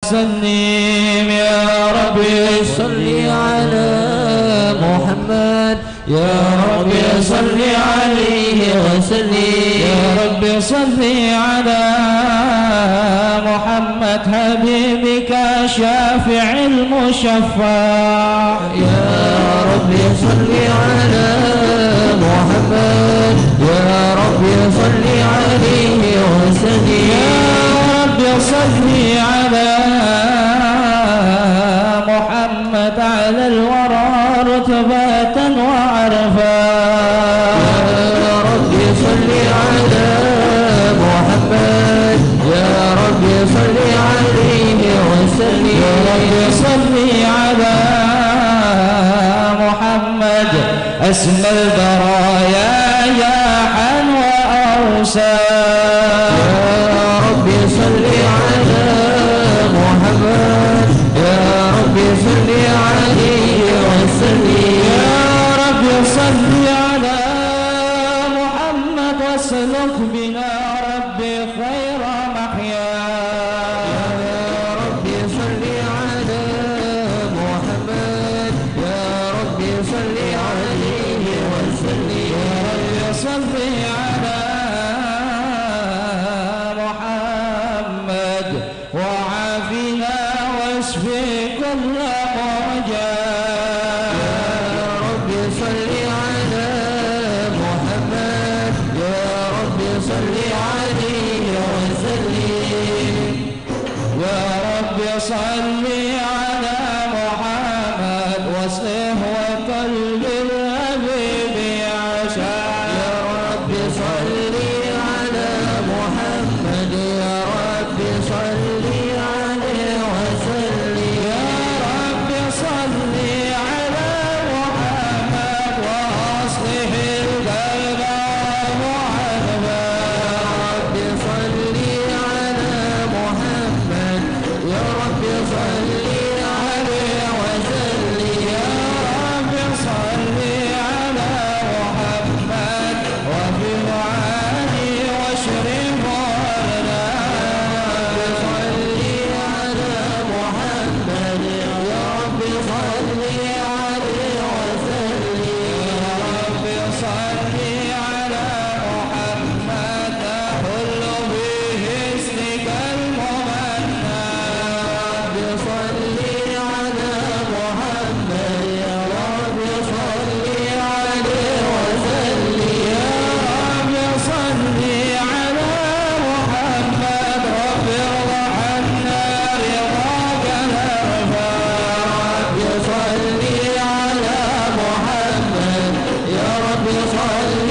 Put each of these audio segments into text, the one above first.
وسلم يا ربي صل على محمد يا ربي صل عليه وسلم يا ربي صل على محمد حبيبك شافع المشفع يا ربي صل على محمد يا ربي صل عليه وسلم يا ربي صل على محمد على الورى رتبة وعرفا يا ربي صل على محمد يا ربي صل عليه وسلم يا ربي صل على محمد أسمى البرايا جاحا وأوسى يا ربي صل على محمد يا ربي صل عليه وسلم يا ربي صل على محمد واسلك بنا ربي خير محيا يا ربي صل على محمد يا ربي صل عليه وسلم يا ربي صل على محمد وعافنا واشفي كل موجع يا ربي صل على محمد يا ربي صل عليه وسلم يا ربي صل على محمد واصلح وقلب الحبيب عشاء يا ربي صل على محمد يا ربي صل عليه وسلم يا ربي صل على محمد واصلح القلب وعذبا يا ربي صل على محمد يا ربي صل عليه وسلم يا ربي صل على محمد وفي معاني واشرف لنا صل على محمد يا ربي صل عليه وسلم يا ربي صل على محمد تحل به اسمك الممنى يا ربي صل على محمد يا ربي صل عليه وسلم يا ربي صل على محمد رب ارضى عنا رضاك نرفع يا ربي صل على محمد يا ربي صل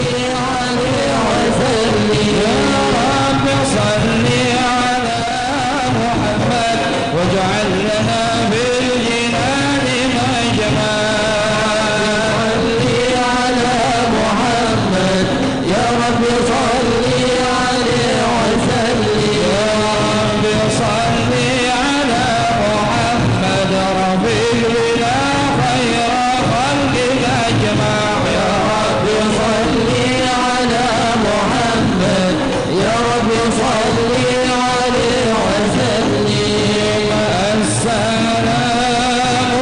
عليه وسلم يا ربي صل على محمد واجعل لنا بالجنان مجمع صل على محمد يا ربي صل عليه وسلم يا ربي صل على محمد رفيق بنا خير خلقك اجمع يا ربي صل على محمد يا ربي صل عليه وسلم السلام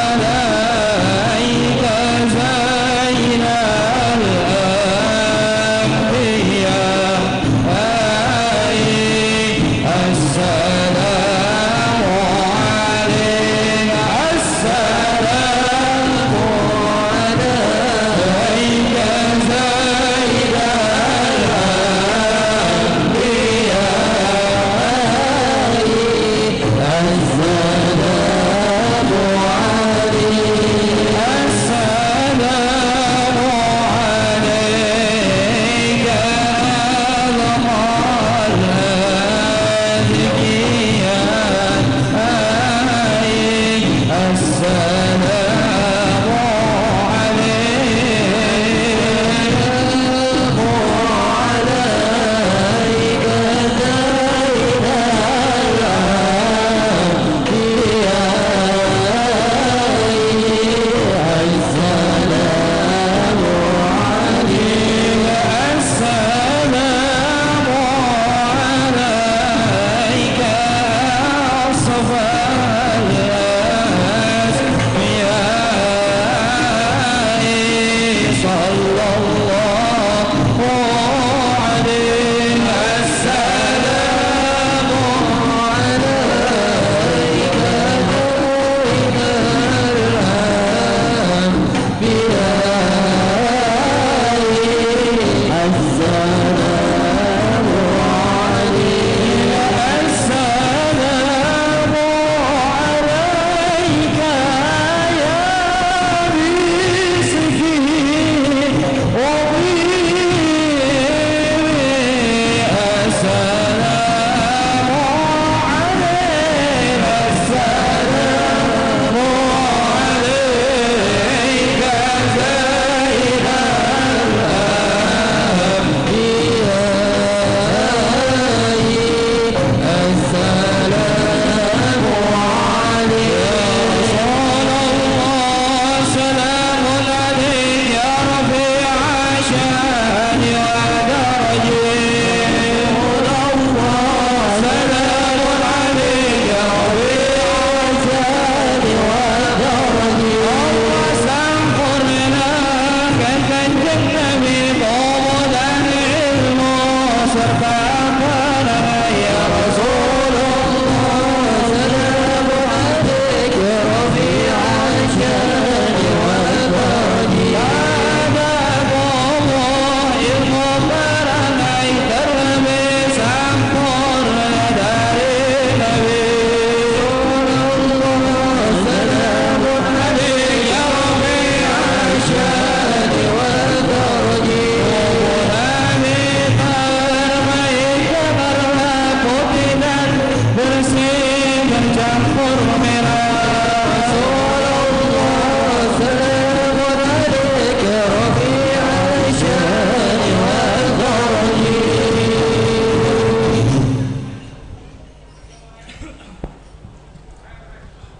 عليك زين الأنبياء السلام عليك السلام عليك زين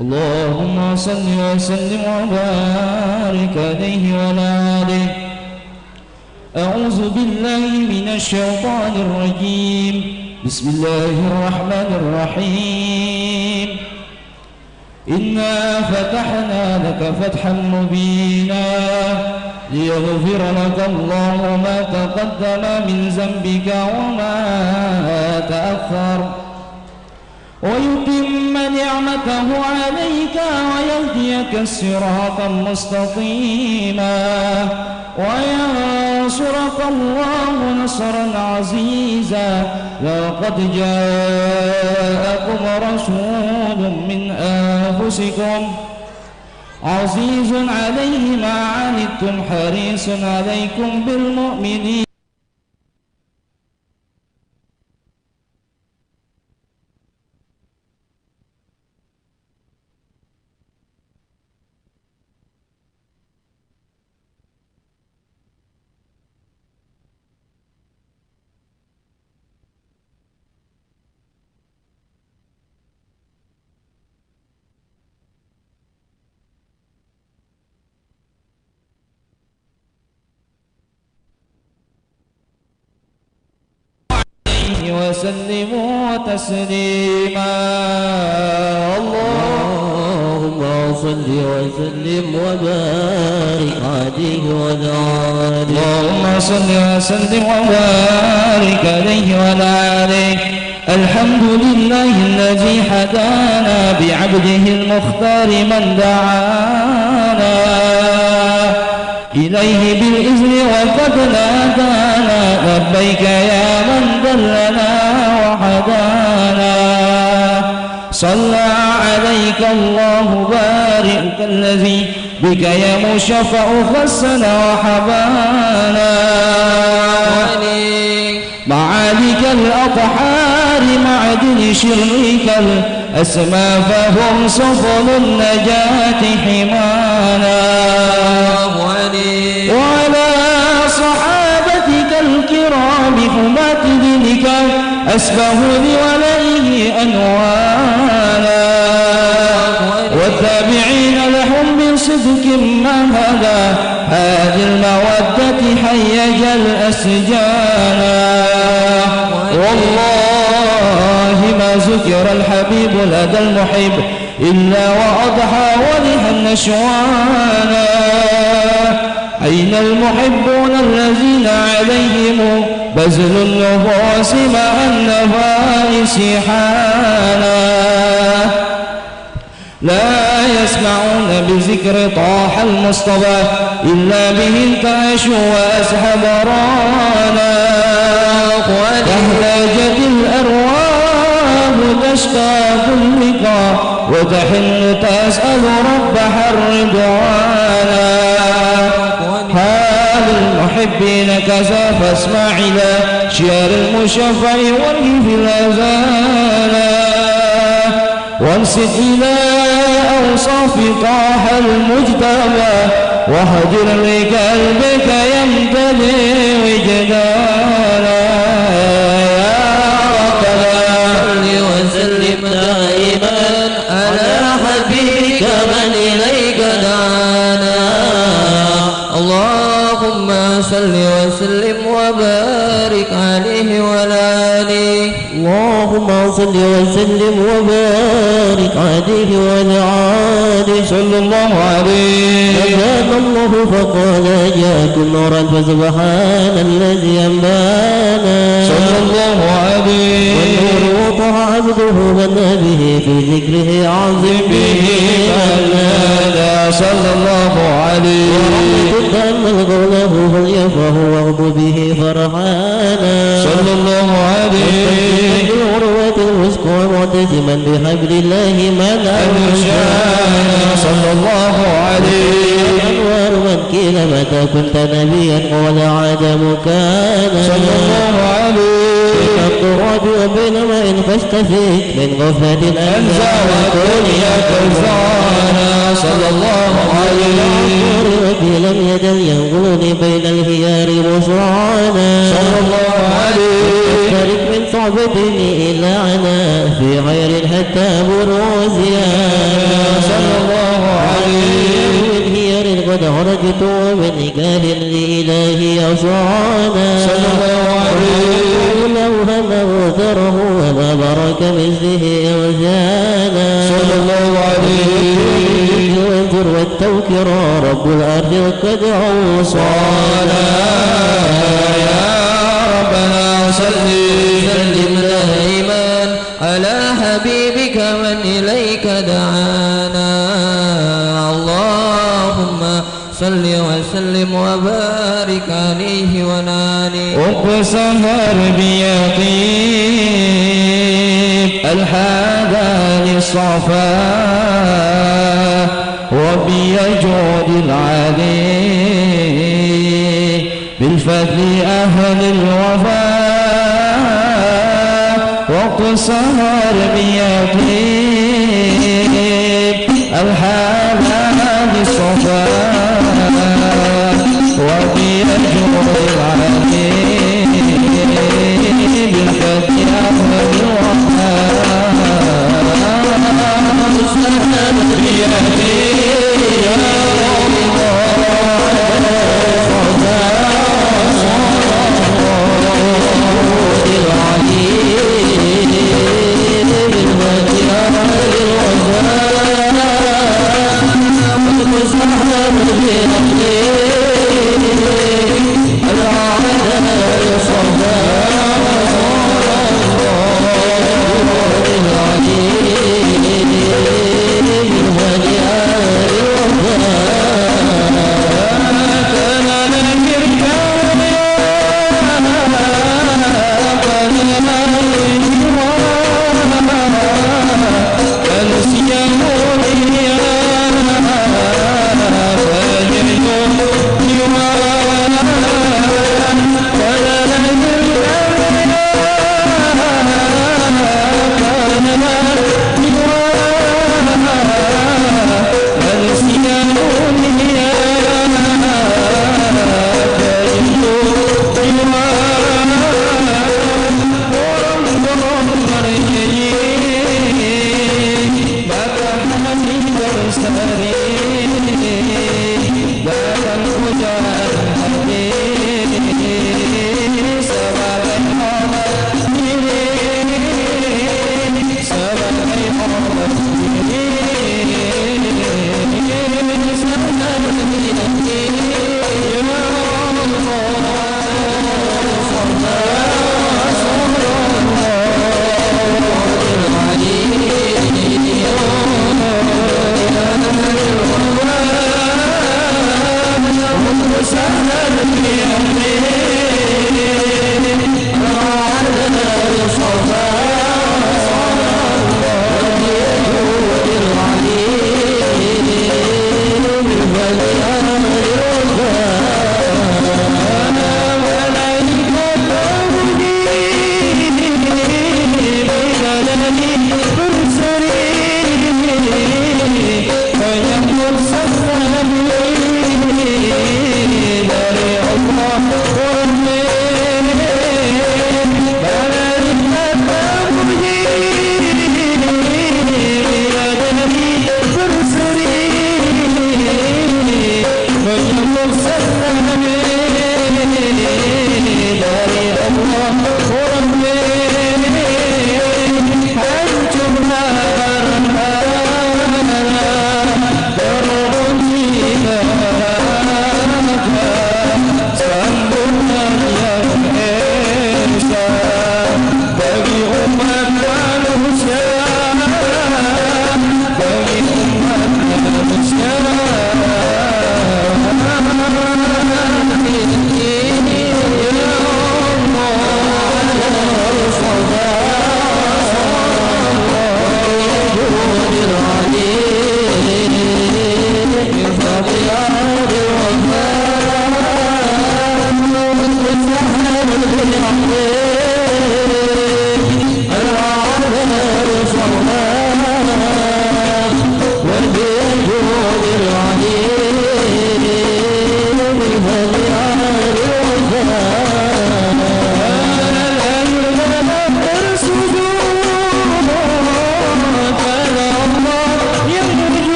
اللهم صل وسلم وبارك عليه وعلى آله. أعوذ بالله من الشيطان الرجيم. بسم الله الرحمن الرحيم. إنا فتحنا لك فتحا مبينا ليغفر لك الله ما تقدم من ذنبك وما تأخر ويتم نعمته عليك ويهديك صراطا مستقيما وينصرك الله نصرا عزيزا. لقد جاءكم رسول من أنفسكم عزيز عليه ما عنتم حريص عليكم بالمؤمنين وسلموا تسليما. اللهم صل وسلم وبارك عليه وعلى آله. اللهم صل وسلم وبارك عليه وعلى آله. الحمد لله الذي هدانا بعبده المختار من دعانا إليه بالإذن وقد نادانا. لبيك يا من دلنا وهدانا. صلى عليك الله بارئك الذي بك يا مشفع خصنا وحبانا. معالك الأطهار معدن شرك الأسمى فهم سفن النجاة حمانا. وعلى صحابتك الكرام حماة دينك أسبه لوليه أنوانا. والتابعين لهم بصدق ما هدى هذه المودة حيج الأسجانا. والله ما ذكر الحبيب لدى المحب إلا وأضحى ولها النشوانا. أين المحبون الذين عليهم بذل النفوس مع النفائس حانا. لا يسمعون بذكر طه المصطفى إلا به انتعشوا وأسحب رانا. تهتاجت الأرواح تشتاق اللقاء وتحن تسأل ربها الرضوانا. حال المحبين كذا فاسمع إلى شعر المشفع والهف الأذانا. وانصت إلى أوصاف طه المجتبى وهجر لقلبك يمتلئ وجدانا. يا ربنا صل وسلم دائما على حبيبك من إليك دعانا. اللهم صل وسلم وبارك عليه وعلى آله. اللهم صل وسلم وبارك عليه وعلى آله. صلى الله عليه. نجاك الله فقال جاءكم نورا فسبحان الذي أنبانا. صلى الله عليه. والنور وطه عبده من به في ذكره عظم به فنادى. صلى الله عليه. ورحمة تأمل قوله فليفرح واغض به فرحانا. صلى الله عليه. بالعروة الوثقى معتصما بحبل الله من أنشانا. صلى الله عليه. أنوار من قيل متى كنت نبيا قال عدم كان. صلى الله عليه. بين التراب وبين ماء فاستفيد من غفلة أنزى والدنيا كفانا. صلى الله عليه. ربي لم يزل ينقلني بين الهيار بشرانا. صلى الله عليه. اشترك من صعبة إلا عنا في غير حتى بروزها صلى الله عليه من هير قد خرجت ومن نكاه لإلهي أوصانا صلى الله عليه لو هم وثره وما برك مثله أوزانا صلى الله عليه والجر والتوكر رب الأرض وقد أوصانا يا ربنا صل وسلم دائما على حبيبك من إليك دعانا اللهم صل وسلم وبارك عليه وناني وقسهر بيقين الحادى للصفا وبيجود العلي بالفضل أهل الوفاء وقسهر بيقين الحادى للصفا وبيجود العلي بالفضل أهل الوفاء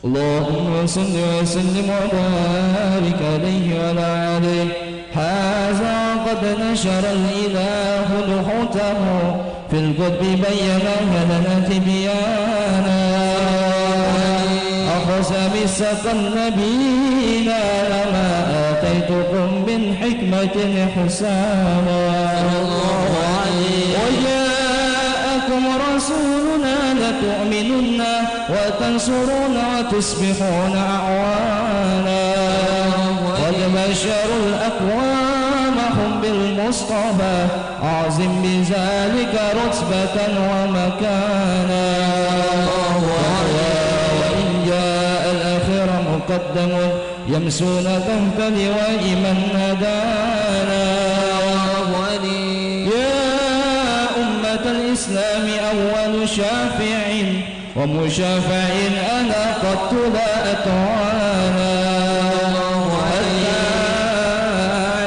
اللهم صل وسلم وبارك عليه وعلى آله. هذا قد نشر الإله لحوته في القطب بينها لنا تبيانا. أخذ بسق النبيين لما آتيتكم من حكمة حسانا. وجاءكم رسولنا لتؤمنن وتنصرون وتصبحون أعوانا. قد بشروا الأقوام هم بالمصطفى أعظم بذلك رتبة ومكانا. وإن جاء الآخر مقدم يمسون تحت لواء من هدانا. يا أمة الإسلام أول شافع ومشافع أنا قد لا أتوانا.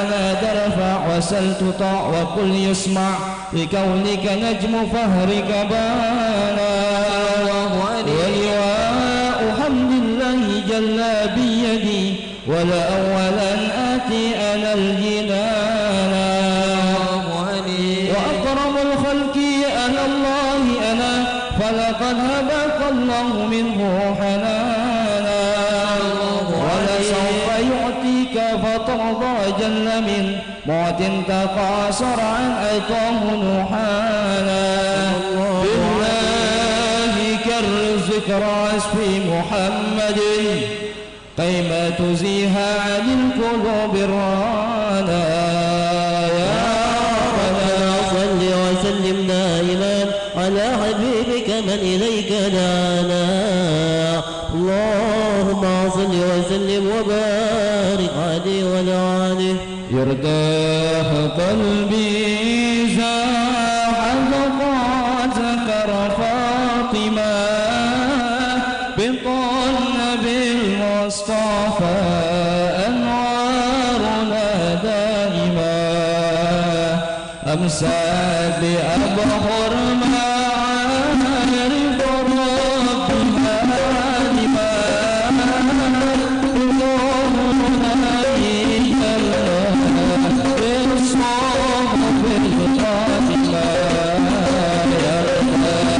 أنا درفع وسل تطاع وقل يسمع لكونك نجم فهرك بانا. ولواء حمد الله جل بيدي ولا أولا آتي أنا الجنانا. وأكرم الخلق أنا الله أنا فلقد هبك الله منه حنانا. ولسوف يعطيك فترضى جل من معت تقاصر عن أيطاه نوحانا. بالله كرر ذكر عزف محمد قيمة تزيها عن القلوب الرانا. يا ربنا صل وسلم دائما على حبيبك من إليك دانا. اللهم صل وسلم وبارك عليه وعلى آله. يرتاح قلبي زاح لقد ذكر فاطمة بطن بالمصطفى أنوارنا دائما. أمسى بأبحر معارف ربها هادما. بطننا يجلى بالصوم بالقادمة. يرتاح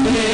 قلبي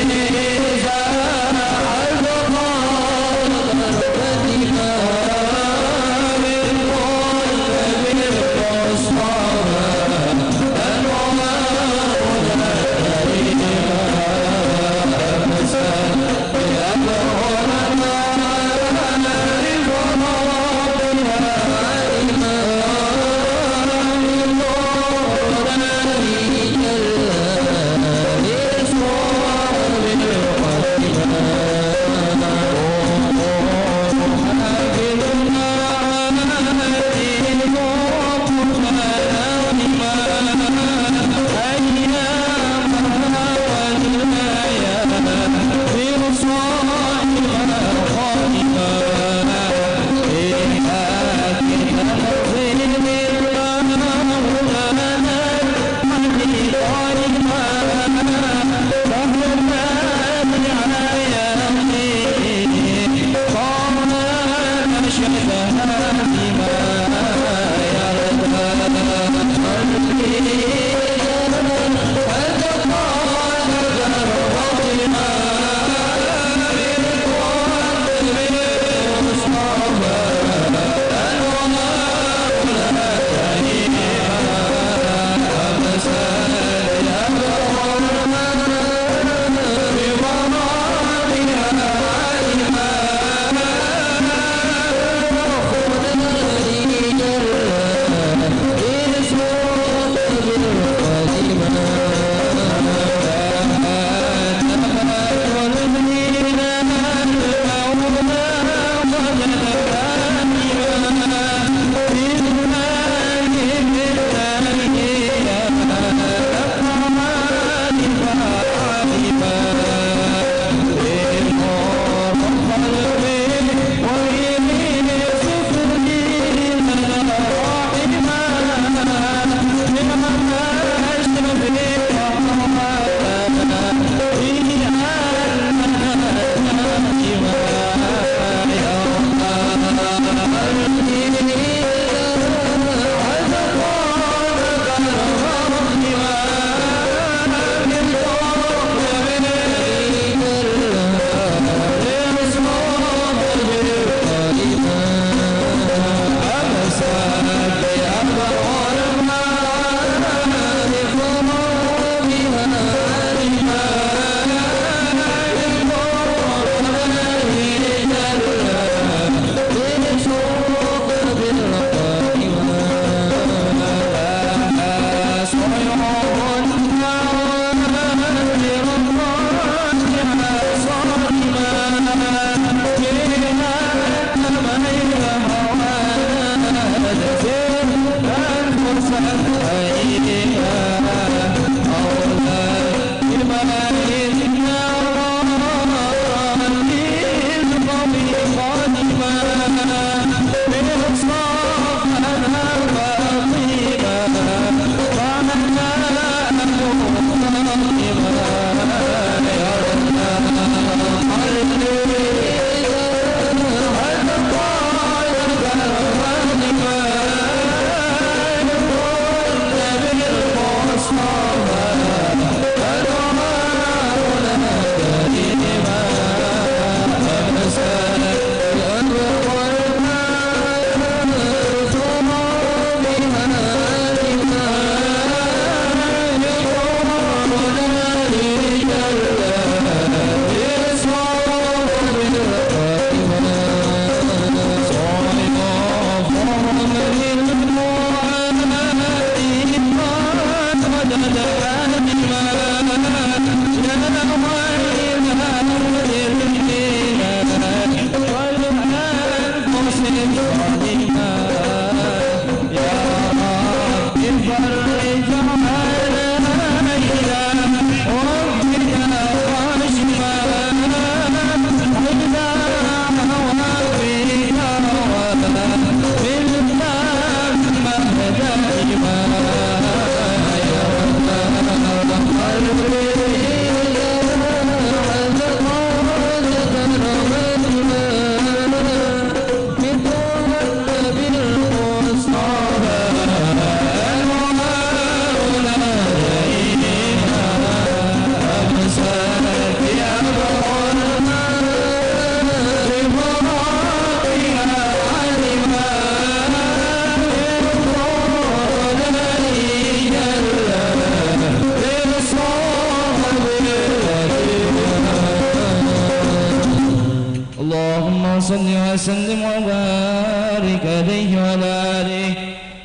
اللهم صل وسلم وبارك عليه وعلى آله.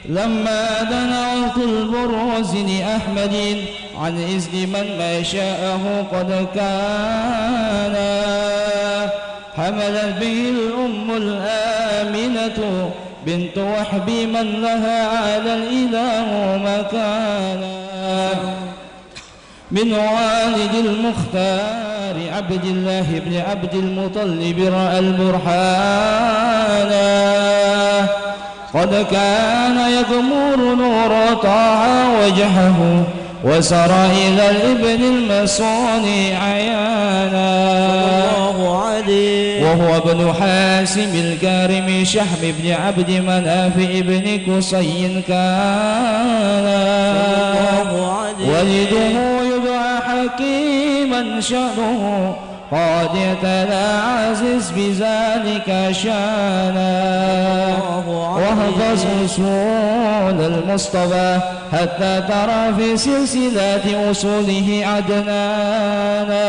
لما دنا وقت البروز لأحمد عن إذن من ما شاءه قد كان، حملت به الأم الآمنة بنت وحب من لها على الإله مكانا، من والد المختار عبد الله بن عبد المطلب رأى البرهانا، قد كان يغمر نور طه وجهه وسرى إلى الابن المسعود عيانا، وهو ابن حاسم الكارم شحم بن عبد مناف ابن قصي كان، ولده يدعى حكيما شأنه قد يتنعزز بذلك شانا، واحفظ أصول المصطفى حتى ترى في سلسلة أصوله عدنانا،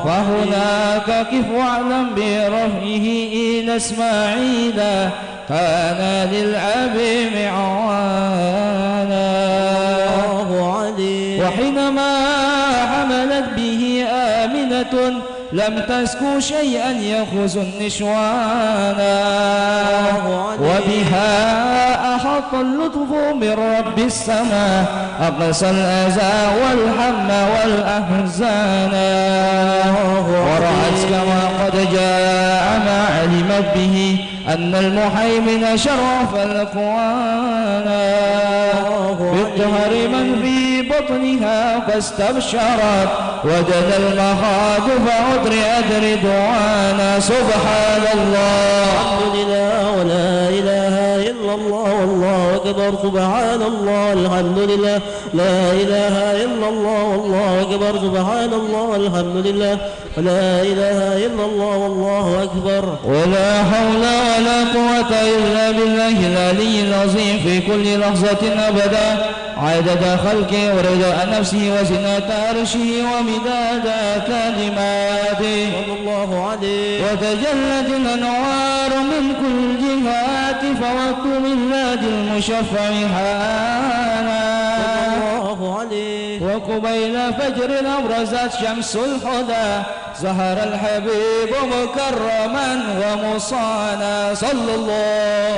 فهناك كف واعلم برفعه إلى إسماعيل كان للأب معوانا، وحينما حملت به آمنة لم تسكو شيئا يخز النشوانا، وبها أحط اللطف من رب السماء أقصى الأذى والهم والأحزانا، ورأت كما قد جاء ما علمت به أن المحيمن شرف الأكوانا، بالطهر من في بطنها فاستبشرت وجد المخاض فأدرئت رضوانا. سبحان الله، الحمد لله ولا إله إلا الله والله أكبر. سبحان الله الحمد لله لا إله إلا الله والله أكبر. سبحان الله الحمد لله ولا إله إلا الله والله أكبر. ولا حول ولا قوة إلا بالله العلي العظيم في كل لحظة أبدا، عدد خلقه ورضاء نفسه وزنة عرشه ومداد كلماته صلى الله عليه. وتجلت الأنوار من كل جهات فوقت ميلاد المشفع حانا، وقبيل فجر أبرزت شمس الهدى ظهر الحبيب مكرما ومصانا. صلى الله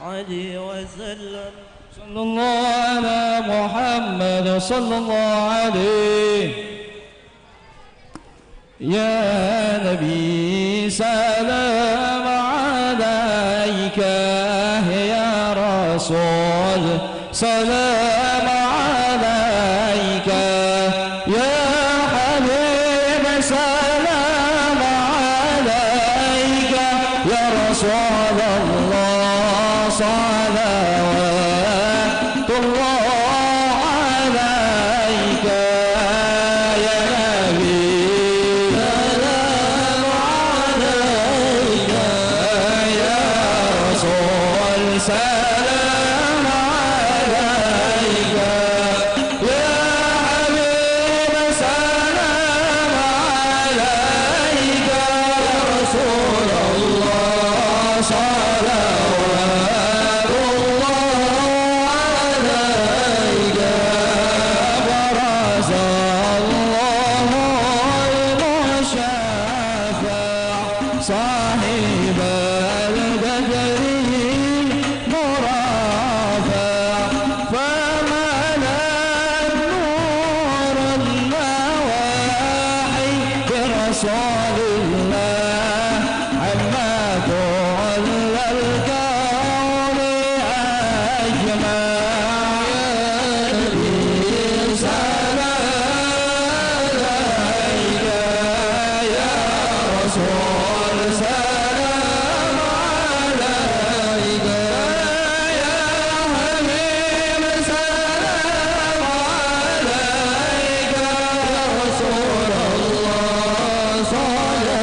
عليه وسلم. صلى الله على محمد صلى الله عليه. يا نبي سلام عليك، يا رسول سلام عليك، يا حبيب سلام عليك، يا رسول الله صلوات الله عليك، يا نبي سلام عليك، يا رسول سلام عليك، يا حبيب سلام عليك، يا رسول الله صلوات الله عليك. برز الله المشفع صاحب البدر المرافع، فملأ نور النواحي برسول الله عما كل الكون أجمع. يا نبي سلام عليك، يا رسول سلام عليك، يا حبيب سلام عليك، يا رسول الله صلى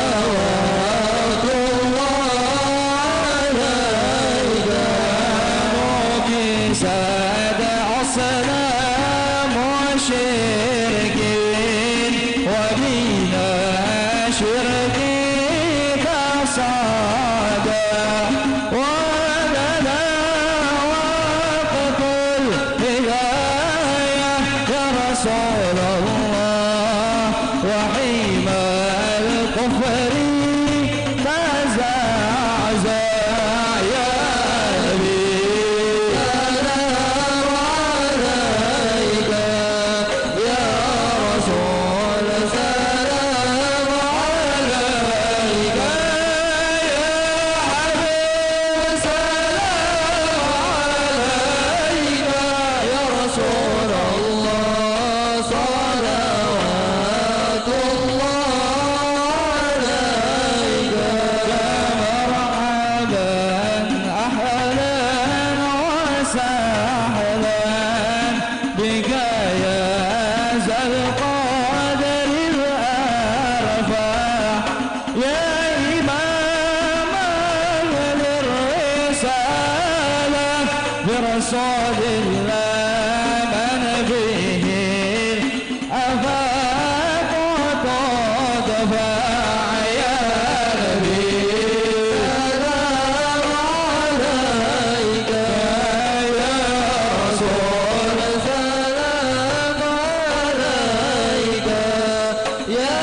الشرك تصادى ولنا وقت الهداية يا رسول الله وحيما الكفر تزعزع يا نبي سلام عليك يا رسول سلام عليك يا حبيب سلام عليك يا رسول الله صلوات الله عليك يا مرحبا أهلا وسهلا بك يا ذا القدر الأرفع يا إماما للرسالة برسول الله من به الآفاق وتدفع يا نبي سلام عليك يا رسول سلام عليك يا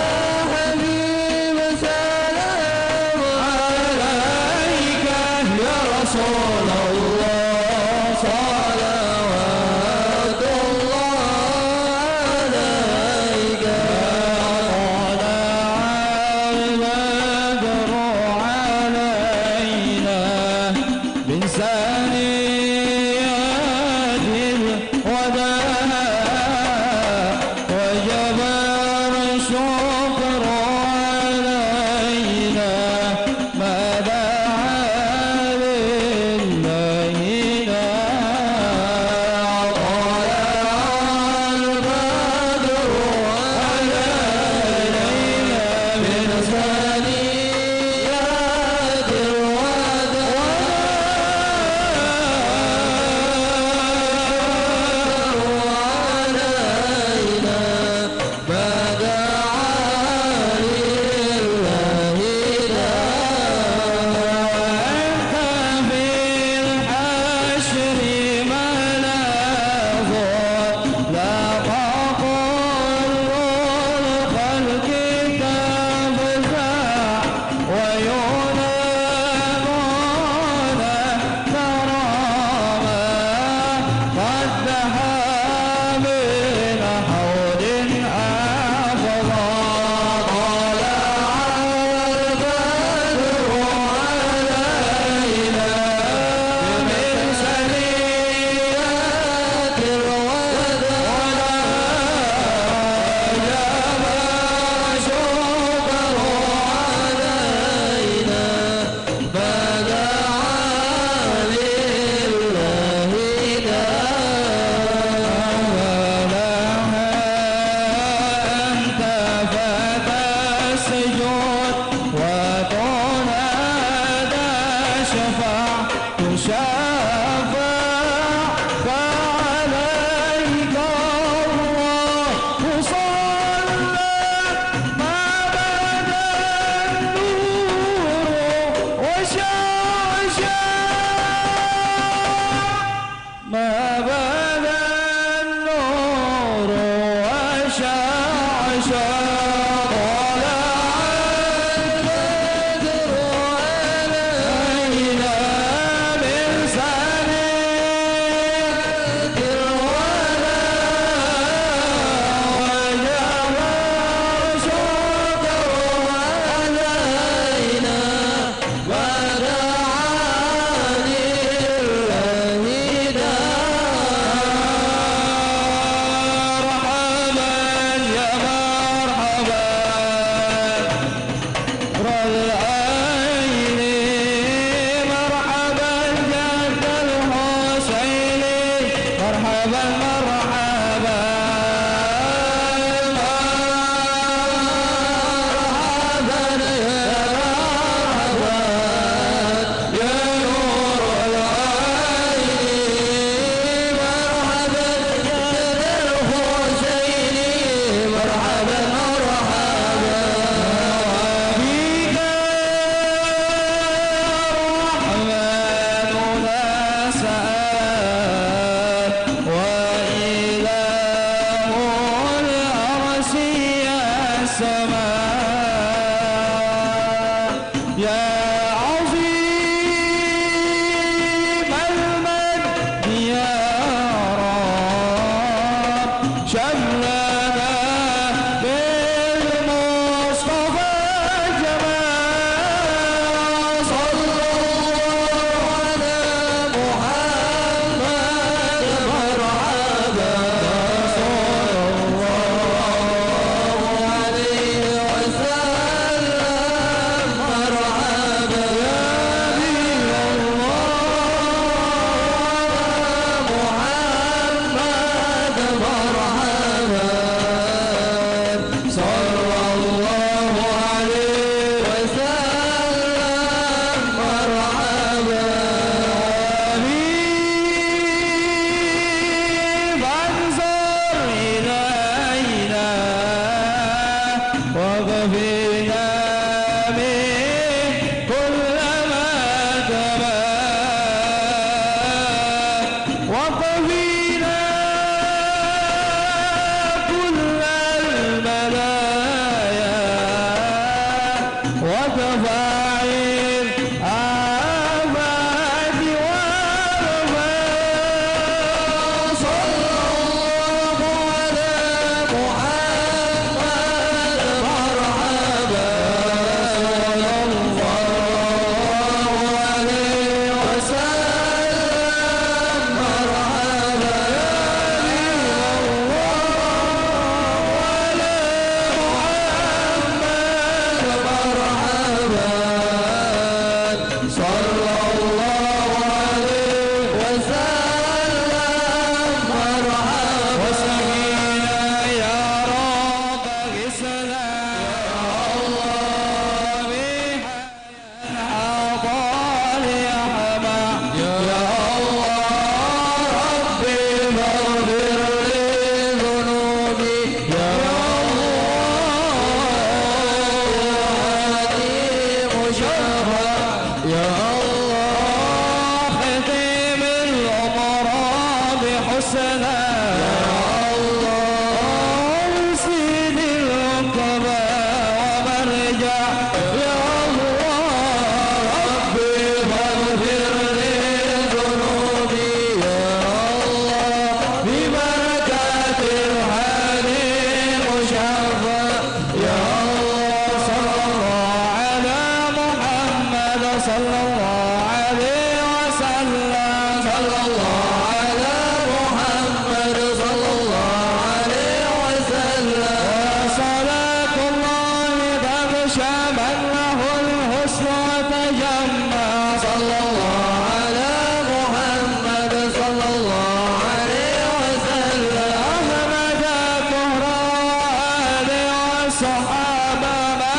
حبيب سلام عليك يا رسول الله صلوات الله عليك طلع البدر علينا من ثنيات الوداع وجب الشكر علينا ما دعا لله داع طلع البدر علينا من ثنيات وكفينا به كل ما تباه وكفينا كل البلايا وتفاعل آفات وارفاق صلى الله على محمد مرحبا صلى الله عليه وسلم مرحبا صلى الله عليه وسلم مرحبا وسقينا يا رب السلام يا الله بحياة عطال يا حمام يا الله ربي فاغفر لي ذنوبي يا يا الله ختم الأمراض حسنا يا الله سيد الركباء ومرجع يا الله ربي فاغفر لي ذنوبي يا الله ببركات الحليم شفا يا الله صلى الله على محمد صلى الله عليه وسلم صلى الله على محمد صلى الله عليه وسلم وصلاة الله تغشى من له الحسن وتجمع صلى الله على محمد صلى الله عليه وسلم أحمد الطهرى وآله والصحابة ما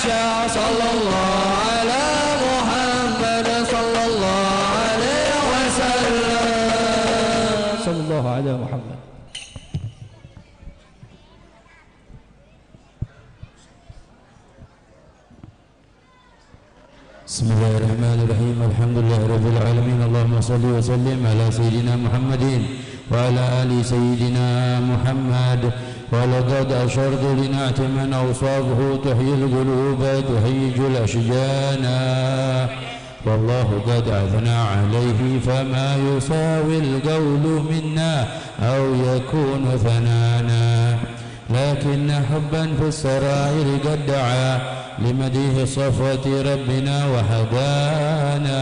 شاء صلى الله على محمد صلى الله عليه وسلم صلى الله على محمد. بسم الله الرحمن الرحيم الحمد لله رب العالمين اللهم صل وسلم على سيدنا محمد وعلى آل سيدنا محمد ولقد أشرت لنعت من أوصافه تحيي القلوب تهيج الأشجان والله قد أثنى عليه فما يساوي القول منا أو يكون ثنانا لكن حبا في السرائر قد دعا لمديه صفوة ربنا وهدانا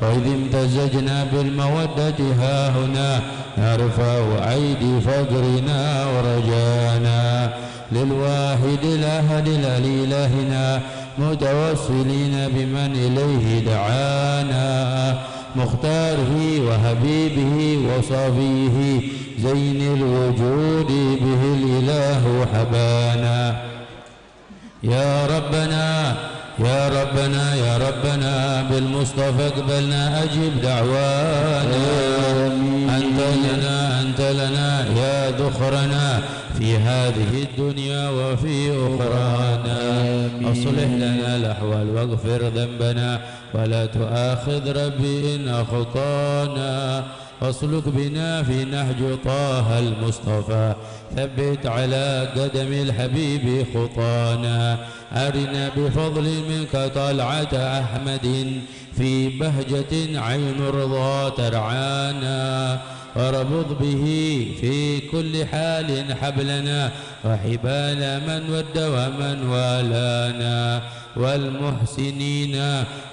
وإذ امتزجنا بالمودة هاهنا نرفع أيدي فقرنا ورجانا للواحد الأحد الإلهنا متوسلين بمن إليه دعانا مختاره وحبيبه وصفيه زين الوجود به الإله حبانا يا ربنا يا ربنا يا ربنا بالمصطفى اقبلنا أجب دعوانا أنت لنا يا ذخرنا في هذه الدنيا وفي أخرانا أصلح لنا الأحوال واغفر ذنبنا ولا تؤاخذ ربي إن أخطانا واسلك بنا في نهج طه المصطفى ثبت على قدم الحبيب خطانا أرنا بفضل منك طلعة أحمد في بهجة عين رضا ترعانا وربط به في كل حال حبلنا وحبال من ود ومن والانا والمحسنين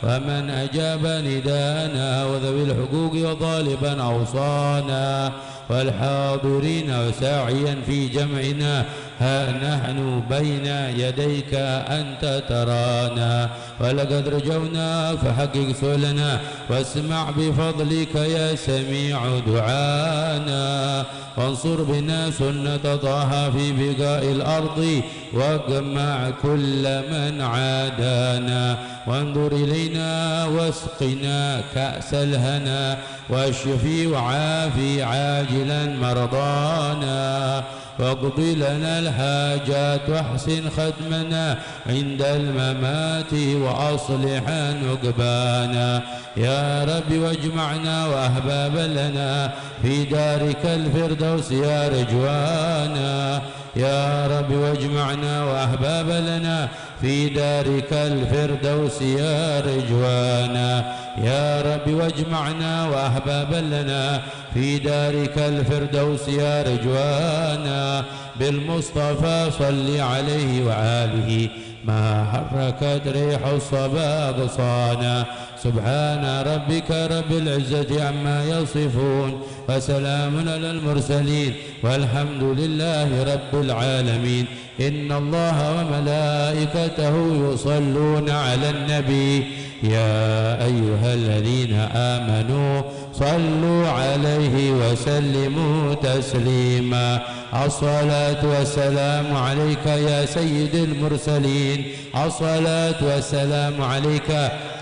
ومن أجاب ندانا وذوي الحقوق وطالبا أوصانا والحاضرين وساعيا في جمعنا ها نحن بين يديك أنت ترانا ولقد رجونا فحقق سؤلنا واسمع بفضلك يا سميع دعانا وانصر بنا سنة طه في بقاء الأرض واجمع كل من عادانا وانظر إلينا واسقنا كأس الهنا واشفي وعافي عاجلا مرضانا واقض لنا الحاجات واحسن ختمنا عند الممات وأصلح نقبانا يا رب واجمعنا وأحبابا لنا في دارك الفردوس يا رجوانا يا رب واجمعنا وأحبابا لنا في دارك الفردوس يا رجوانا يا رب واجمعنا وأحبابا لنا في دارك الفردوس يا رجوانا بالمصطفى صل عليه وآله ما حركت ريح الصبا غصانا سبحان ربك رب العزة عما يصفون وسلام على المرسلين والحمد لله رب العالمين إن الله وملائكته يصلون على النبي يا أيها الذين آمنوا صلوا عليه وسلموا تسليما الصلاة والسلام عليك يا سيد المرسلين الصلاة والسلام عليك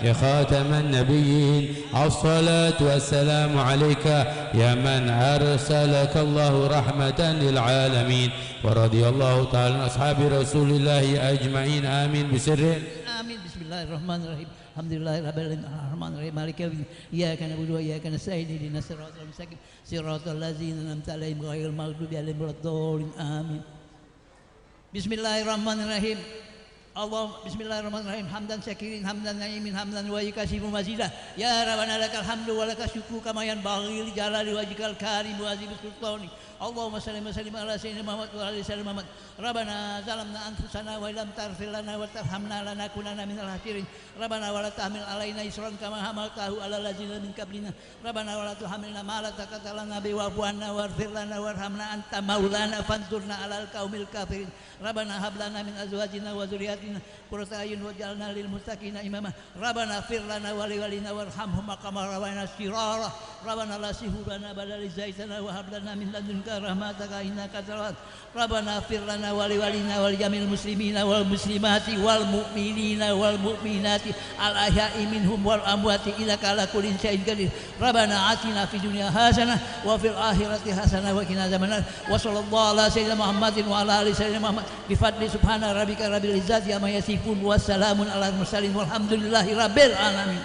يا خاتم النبيين الصلاة والسلام عليك يا من أرسلك الله رحمة للعالمين ورضي الله تعالى عن أصحاب رسول الله أجمعين آمين بسر آمين بسم الله الرحمن الرحيم الحمد لله رب العالمين الرحمن الرحيم مالك يوم الدين إياك نعبد وإياك نستعين اهدنا الصراط المستقيم صراط الذين أنعمت عليهم غير المغضوب عليهم ولا الضالين آمين بسم الله الرحمن الرحيم Allah bismillahirrahmanirrahim hamdan syakirin hamdan na'imin hamdan wa yakasibu mazidah ya rabbana lakal hamdu wa lakal syukru kama yanbaghi li jalali wajhikal karim wa azimi sultani Allahumma salli wa sallim ala sayyidina Muhammad wa ala sayyidina Muhammad rabbana zalamna anfusana wa lam taghfir lana wa tarhamna lanakunanna minal khasirin rabbana wa la tahmil alaina isran kama hamaltahu ala ladzina min qablina rabbana wa la tuhammilna ma la taqata lana bi wa'fu anna waghfir lana warhamna anta maulana fansurna alal qaumil kafirin rabbana hab lana min azwajina wa dzurriyyatina qurrata a'yun waj'alna lil muttaqina imama rabbana fir lana wa liwalina warhamhum kama rabbana sirara rabbana la sihurana badal zaitana wa hab lana min ladunka rahmataka innaka tawwab rabbana fir lana wa liwalina wal jamil muslimina wal muslimati wal mu'minina wal mu'minati al ahya'i minhum wal amwati innaka ala kulli syai'in qadir rabbana atina fid dunya hasanah wa fil akhirati hasanah wa qina adzabannar wa sallallahu ala sayyidina Muhammadin wa ala ali sayyidina Muhammad bi fadli subhana rabbika rabbil izzati amma yasifun wa salamun alal mursalin walhamdulillahi rabbil alamin.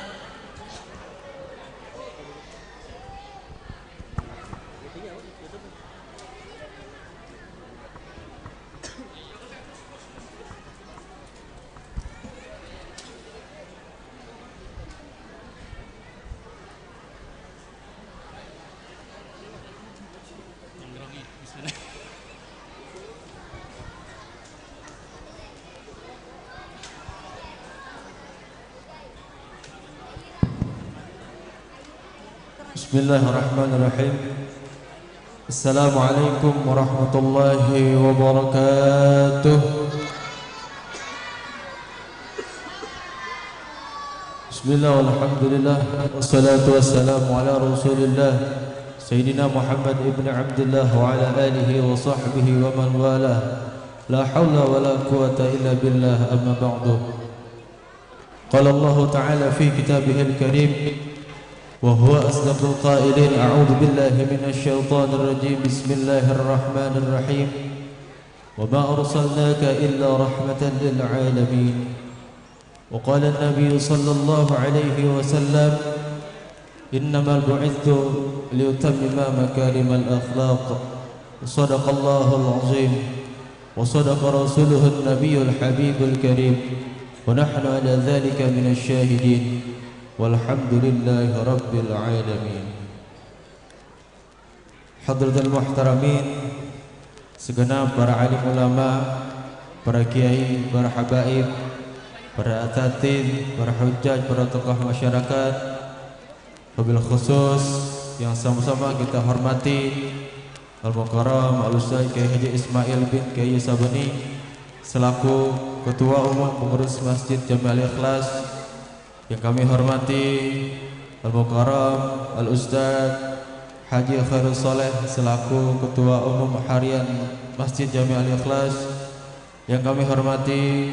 Bismillahirrahmanirrahim. Assalamualaikum warahmatullahi wabarakatuh. Bismillah walhamdulillah wassalatu wassalamu ala rasulillah Sayyidina Muhammad ibn Abdullah wa ala alihi wa sahbihi wa man wala la hawla wa la quwata illa billah amma ba'du. Qala Allah ta'ala fi kitabihil karim وهو أصدق القائلين أعوذ بالله من الشيطان الرجيم بسم الله الرحمن الرحيم وما أرسلناك إلا رحمة للعالمين وقال النبي صلى الله عليه وسلم إنما بعثت لأتمم مكارم الأخلاق وصدق الله العظيم وصدق رسوله النبي الحبيب الكريم ونحن على ذلك من الشاهدين walhamdulillahi rabbil alamin. Hadratul muhtaramin, segenap para alim ulama, para kiai, para habaib, para atadid, para hujjaj, para tokoh masyarakat, wabil khusus yang sama-sama kita hormati Al-Mukarram Al-Ustaz Kiai Haji Ismail bin Kiai Sabuni selaku Ketua Umum Pengurus Masjid Jami Al-Ikhlas, yang kami hormati Al-Mukarram Al-Ustaz Haji Khairul Saleh selaku Ketua Umum Harian Masjid Jami Al-Ikhlas, yang kami hormati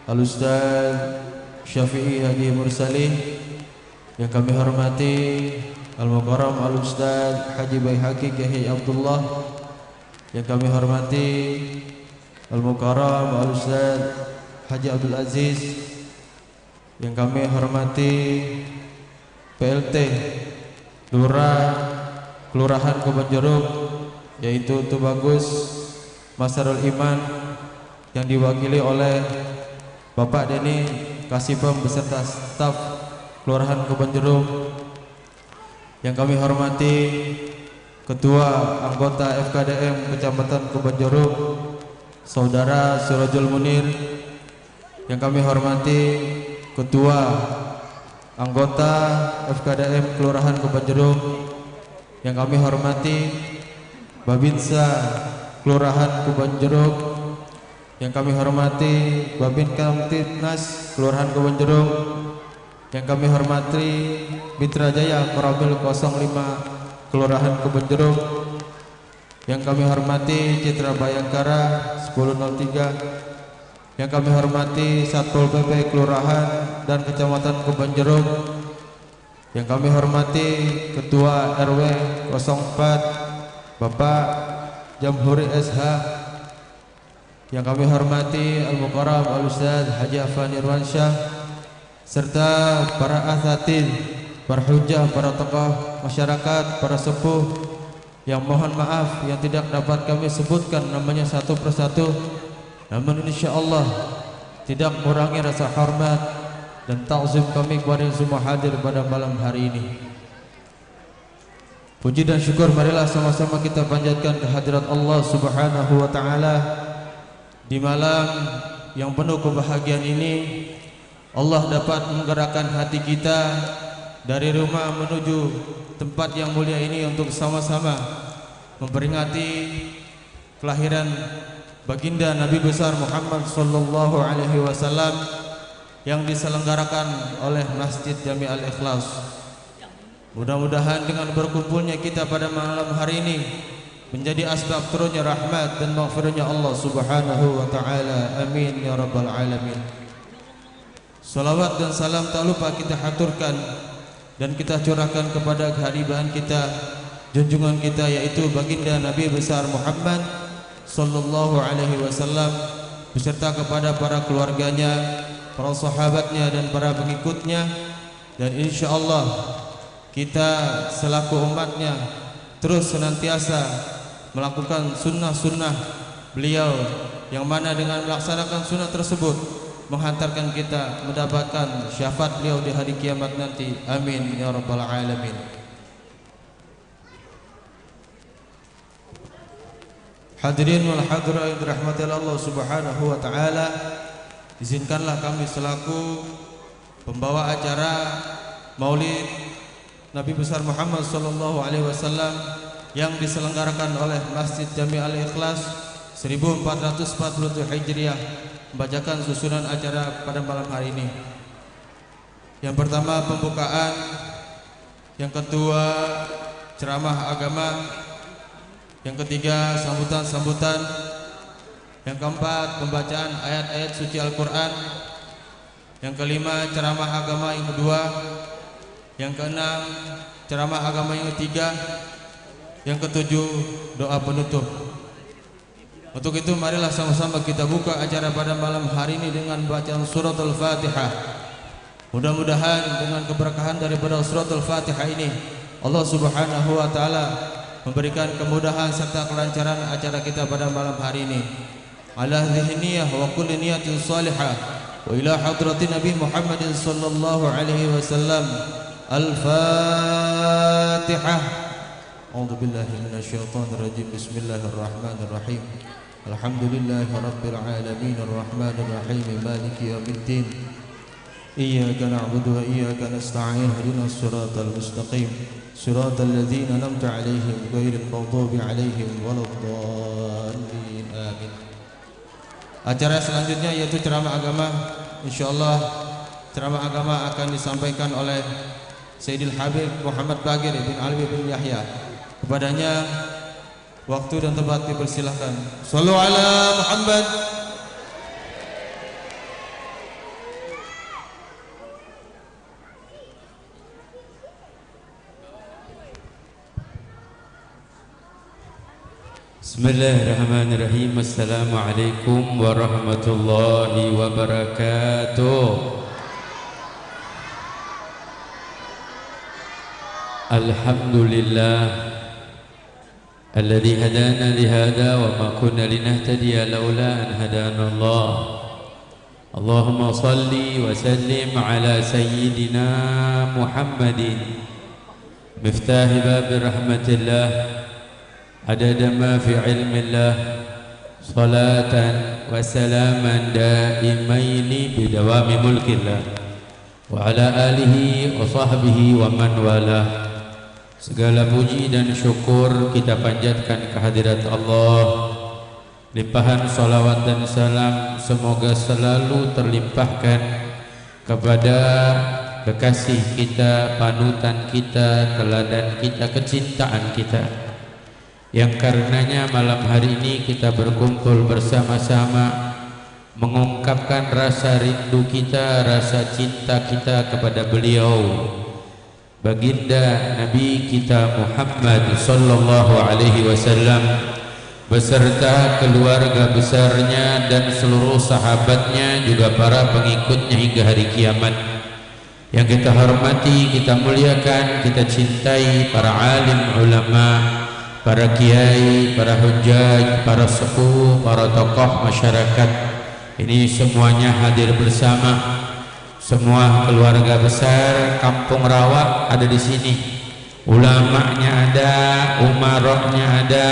Al-Ustaz Syafi'i Haji Mursalih, yang kami hormati Al-Mukarram Al-Ustaz Haji Baihaqi Kiai Abdullah, yang kami hormati Al-Mukarram Al-Ustaz Haji Abdul Aziz, yang kami hormati PLT Kelurahan Kebonjeruk, yaitu Tubagus Masarul Iman, yang diwakili oleh Bapak Denny Kasibam beserta staf Kelurahan Kebonjeruk, yang kami hormati Ketua Anggota FKDM Kecamatan Kebonjeruk Saudara Sirajul Munir, yang kami hormati Ketua Anggota FKDM Kelurahan Kebonjeruk, yang kami hormati Babinsa Kelurahan Kebonjeruk, yang kami hormati Babin Kamtibnas Kelurahan Kebonjeruk, yang kami hormati Mitra Jaya Koramil 05 Kelurahan Kebonjeruk, yang kami hormati Citra Bayangkara 1003, yang kami hormati Satpol PP Kelurahan dan Kecamatan Kebonjeruk, yang kami hormati Ketua RW 04 Bapak Jamhuri SH, yang kami hormati Al-Mukarram Al-Ustaz Haji Afan Irwansyah, serta para asatidz, para hujah, para tokoh masyarakat, para sepuh, yang mohon maaf yang tidak dapat kami sebutkan namanya satu persatu, namun insyaallah tidak mengurangi rasa hormat dan ta'zim kami kepada yang semua hadir pada malam hari ini. Puji dan syukur marilah sama-sama kita panjatkan kehadirat Allah Subhanahu wa taala di malam yang penuh kebahagiaan ini. Allah dapat menggerakkan hati kita dari rumah menuju tempat yang mulia ini untuk sama-sama memperingati kelahiran baginda Nabi besar Muhammad sallallahu alaihi wasallam yang diselenggarakan oleh Masjid Jami Al-Ikhlas. Mudah-mudahan dengan berkumpulnya kita pada malam hari ini menjadi asbab turunnya rahmat dan maghfirahnya Allah Subhanahu wa taala. Amin ya rabbal alamin. Salawat dan salam tak lupa kita haturkan dan kita curahkan kepada kehadiran kita, junjungan kita, yaitu baginda Nabi besar Muhammad sallallahu alaihi wasallam, beserta kepada para keluarganya, para sahabatnya dan para pengikutnya, dan insyaallah kita selaku umatnya terus senantiasa melakukan sunnah-sunnah beliau, yang mana dengan melaksanakan sunnah tersebut menghantarkan kita mendapatkan syafaat beliau di hari kiamat nanti. Amin ya rabbal alamin. Hadirin wal hadirat yang dirahmati Allah Subhanahu wa taala, izinkanlah kami selaku pembawa acara Maulid Nabi besar Muhammad sallallahu alaihi wasallam yang diselenggarakan oleh Masjid Jami Al-Ikhlas 1447 Hijriah membacakan susunan acara pada malam hari ini. Yang pertama pembukaan, yang kedua ceramah agama, yang ketiga sambutan-sambutan, yang keempat pembacaan ayat-ayat suci Al-Quran, yang kelima ceramah agama yang kedua, yang keenam ceramah agama yang ketiga, yang ketujuh doa penutup. Untuk itu marilah sama-sama kita buka acara pada malam hari ini dengan bacaan surat Al-Fatihah. Mudah-mudahan dengan keberkahan daripada surat Al-Fatihah ini Allah Subhanahu wa taala memberikan kemudahan serta kelancaran acara kita pada malam hari ini. Ala dhihniyah wa kulli niyatin salihah wa ila hadrati Nabi Muhammad sallallahu alaihi wasallam. Al-Fatihah. A'udzu billahi minasyaitonir rajim. Bismillahirrahmanirrahim. Alhamdulillahi rabbil alamin arrahmanir rahim maliki yaumiddin. Iyyaka na'budu wa iyyaka nasta'in ihdinas siratal mustaqim siratal ladzina an'amta 'alaihim ghairil maghdubi 'alaihim waladdallin. Amin. Acara selanjutnya yaitu ceramah agama. Insyaallah ceramah agama akan disampaikan oleh Sayyidil Habib Muhammad Bagir bin Alwi bin Yahya. Kepadanya waktu dan tempat dipersilahkan. Shallu ala Muhammad. Bismillahirrahmanirrahim. Assalamualaikum warahmatullahi wabarakatuh. Alhamdulillah alladzi hadana lihada wa ma kunna linahtadiya laula an hadana Allah. Allahumma salli wa sallim ala sayyidina Muhammadin miftahi bab rahmatillah adada ma fi ilmillah salatan wa salaman daimaini bidawami mulkillah wa ala alihi wa sahbihi wa man walah. Segala puji dan syukur kita panjatkan kehadirat Allah. Limpahan salawat dan salam semoga selalu terlimpahkan kepada kekasih kita, panutan kita, teladan kita, kecintaan kita, yang karenanya malam hari ini kita berkumpul bersama-sama mengungkapkan rasa rindu kita, rasa cinta kita kepada beliau, baginda Nabi kita Muhammad sallallahu alaihi wasallam beserta keluarga besarnya dan seluruh sahabatnya, juga para pengikutnya hingga hari kiamat. Yang kita hormati, kita muliakan, kita cintai para alim ulama, para kiai, para hujjaj, para sepuh, para tokoh masyarakat. Ini semuanya hadir bersama. Semua keluarga besar Kampung Rawa ada di sini. Ulamanya ada, umaroknya ada,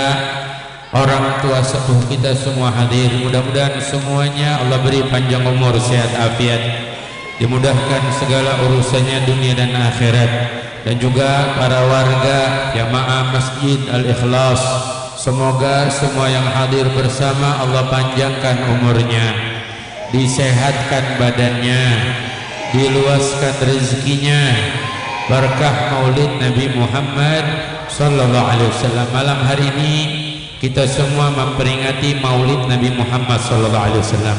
orang tua sepuh kita semua hadir. Mudah-mudahan semuanya Allah beri panjang umur, sehat afiat, dimudahkan segala urusannya dunia dan akhirat. Dan juga para warga jamaah Masjid Al-Ikhlas, semoga semua yang hadir bersama Allah panjangkan umurnya, disehatkan badannya, diluaskan rezekinya, berkah maulid Nabi Muhammad sallallahu alaihi wasallam. Malam hari ini kita semua memperingati maulid Nabi Muhammad sallallahu alaihi wasallam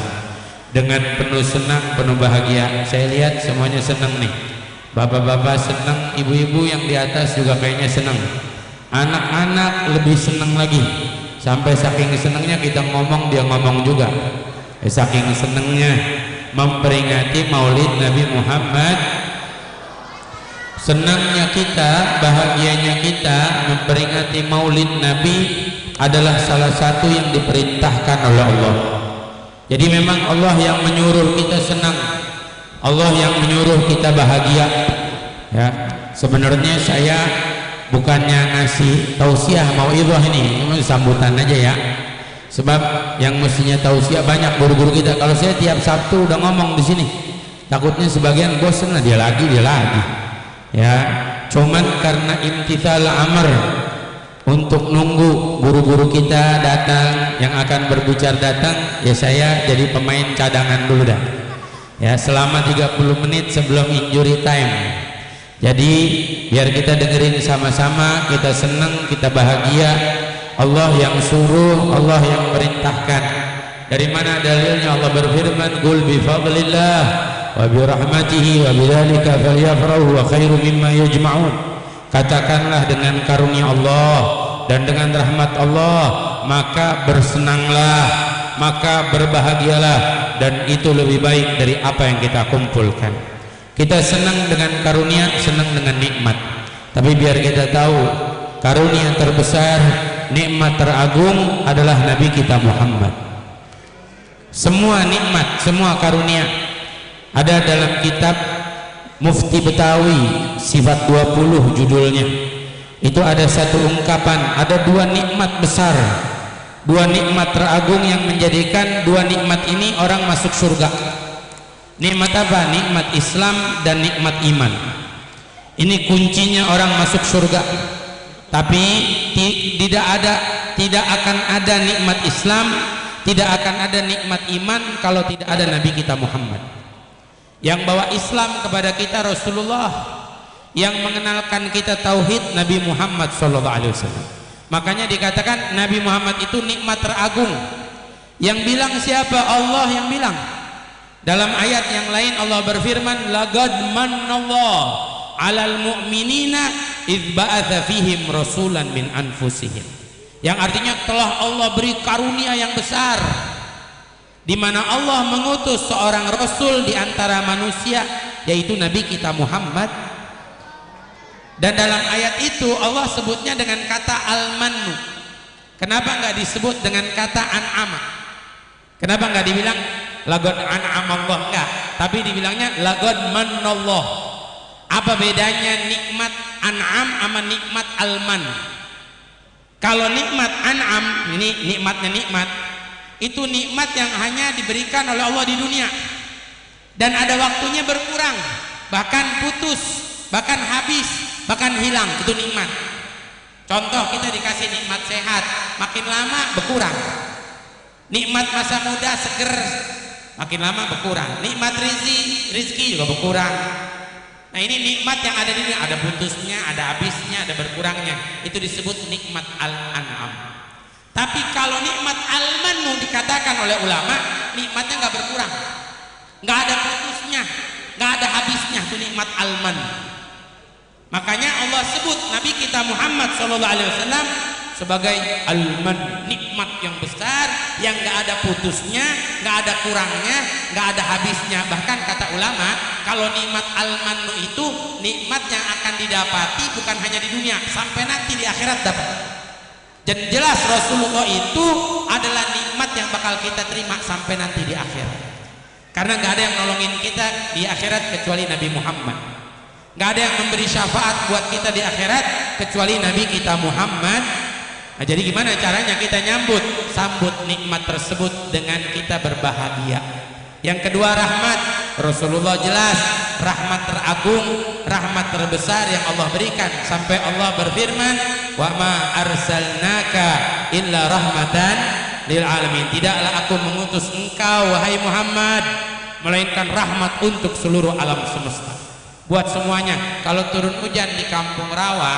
dengan penuh senang, penuh bahagia. Saya lihat semuanya senang nih. Bapak-bapak senang, ibu-ibu yang di atas juga kayaknya senang. Anak-anak lebih senang lagi. Sampai saking senangnya kita ngomong, dia ngomong juga. Saking senangnya memperingati maulid Nabi Muhammad. Senangnya kita, bahagianya kita memperingati maulid Nabi adalah salah satu yang diperintahkan oleh Allah. Jadi memang Allah yang menyuruh kita senang, Allah yang menyuruh kita bahagia. Ya, sebenarnya saya bukannya ngasih tausiah mauidhah ini, cuma sambutan aja ya. Sebab yang mestinya tausiah banyak guru-guru kita. Kalau saya tiap Sabtu udah ngomong di sini, takutnya sebagian bosan lah, dia lagi. Ya, cuman karena imtithal amr, untuk nunggu guru-guru kita datang, yang akan berbicara datang, ya saya jadi pemain cadangan dulu dah. Ya, selama 30 menit sebelum injury time. Jadi biar kita dengerin sama-sama, kita senang, kita bahagia. Allah yang suruh, Allah yang merintahkan. Dari mana dalilnya? Allah berfirman, "Qul bi fadlillah wa bi rahmatihi wa bidzalika falyafrahu wa khairu mimma yajma'un." Katakanlah dengan karunia Allah dan dengan rahmat Allah, maka bersenanglah, maka berbahagialah, dan itu lebih baik dari apa yang kita kumpulkan. Kita senang dengan karunia, senang dengan nikmat. Tapi biar kita tahu, karunia terbesar, nikmat teragung adalah Nabi kita Muhammad. Semua nikmat, semua karunia ada dalam kitab Mufti Betawi, Sifat 20 judulnya. Itu ada satu ungkapan, ada dua nikmat besar, dua nikmat teragung yang menjadikan dua nikmat ini orang masuk surga. Nikmat apa? Nikmat Islam dan nikmat iman. Ini kuncinya orang masuk surga. Tapi tidak akan ada nikmat Islam, tidak akan ada nikmat iman kalau tidak ada Nabi kita Muhammad. Yang bawa Islam kepada kita Rasulullah, yang mengenalkan kita tauhid Nabi Muhammad SAW. Makanya dikatakan Nabi Muhammad itu nikmat teragung. Yang bilang siapa? Allah yang bilang. Dalam ayat yang lain Allah berfirman, "Laqad mannallahu 'alal mu'minina idz ba'atsa fihim rasulan min anfusihim." yang artinya telah Allah beri karunia yang besar, di mana Allah mengutus seorang rasul di antara manusia, yaitu Nabi kita Muhammad. Dan dalam ayat itu Allah sebutnya dengan kata al-mannu. Kenapa nggak disebut dengan kata an'ama? Kenapa nggak dibilang laqad an'ama Allah? Enggak, tapi dibilangnya laqad mannallah. Apa bedanya nikmat an'am sama nikmat al-man? Kalau nikmat an'am, ini nikmatnya nikmat, itu nikmat yang hanya diberikan oleh Allah di dunia dan ada waktunya berkurang, bahkan putus, bahkan habis, bahkan hilang. Itu nikmat. Contoh, kita dikasih nikmat sehat, makin lama berkurang. Nikmat masa muda seger, makin lama berkurang. Nikmat rizki juga berkurang. Nah, ini nikmat yang ada di dunia, ada putusnya, ada habisnya, ada berkurangnya. Itu disebut nikmat al-an'am. Tapi kalau nikmat al-mannu dikatakan oleh ulama, nikmatnya nggak berkurang, nggak ada putusnya, nggak ada habisnya. Itu nikmat al-mannu. Makanya Allah sebut Nabi kita Muhammad SAW sebagai al-man, nikmat yang besar yang nggak ada putusnya, nggak ada kurangnya, nggak ada habisnya. Bahkan kata ulama, kalau nikmat al-mannu itu nikmat yang akan didapati bukan hanya di dunia, sampai nanti di akhirat dapat. Dan jelas Rasulullah itu adalah nikmat yang bakal kita terima sampai nanti di akhirat. Karena nggak ada yang nolongin kita di akhirat kecuali Nabi Muhammad. Nggak ada yang memberi syafaat buat kita di akhirat kecuali Nabi kita Muhammad. Nah, jadi gimana caranya kita sambut nikmat tersebut dengan kita berbahagia. Yang kedua, rahmat. Rasulullah jelas rahmat teragung, rahmat terbesar yang Allah berikan, sampai Allah berfirman, wa ma arsalnaka illa rahmatan lil alamin. Tidaklah aku mengutus engkau wahai Muhammad melainkan rahmat untuk seluruh alam semesta, buat semuanya. Kalau turun hujan di Kampung Rawa,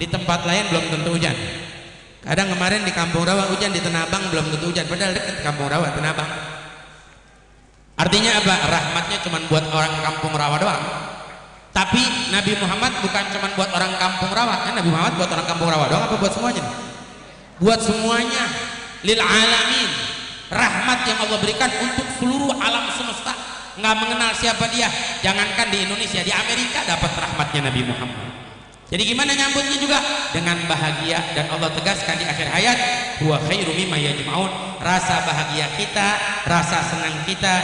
di tempat lain belum tentu hujan. Kadang kemarin di Kampung Rawa hujan, di Tanah Abang belum tentu hujan, padahal dekat Kampung Rawa, Tanah Abang. Artinya apa? Rahmatnya cuma buat orang Kampung Rawa doang. Tapi Nabi Muhammad bukan cuma buat orang Kampung Rawa. Kan Nabi Muhammad buat orang Kampung Rawa doang apa buat semuanya? Buat semuanya, lil alamin. Rahmat yang Allah berikan untuk seluruh alam semesta, nggak mengenal siapa dia. Jangankan di Indonesia, di Amerika dapat rahmatnya Nabi Muhammad. Jadi gimana nyambutnya juga? Dengan bahagia. Dan Allah tegaskan di akhir ayat, huwa khairu mimma yajma'un. Rasa bahagia kita, rasa senang kita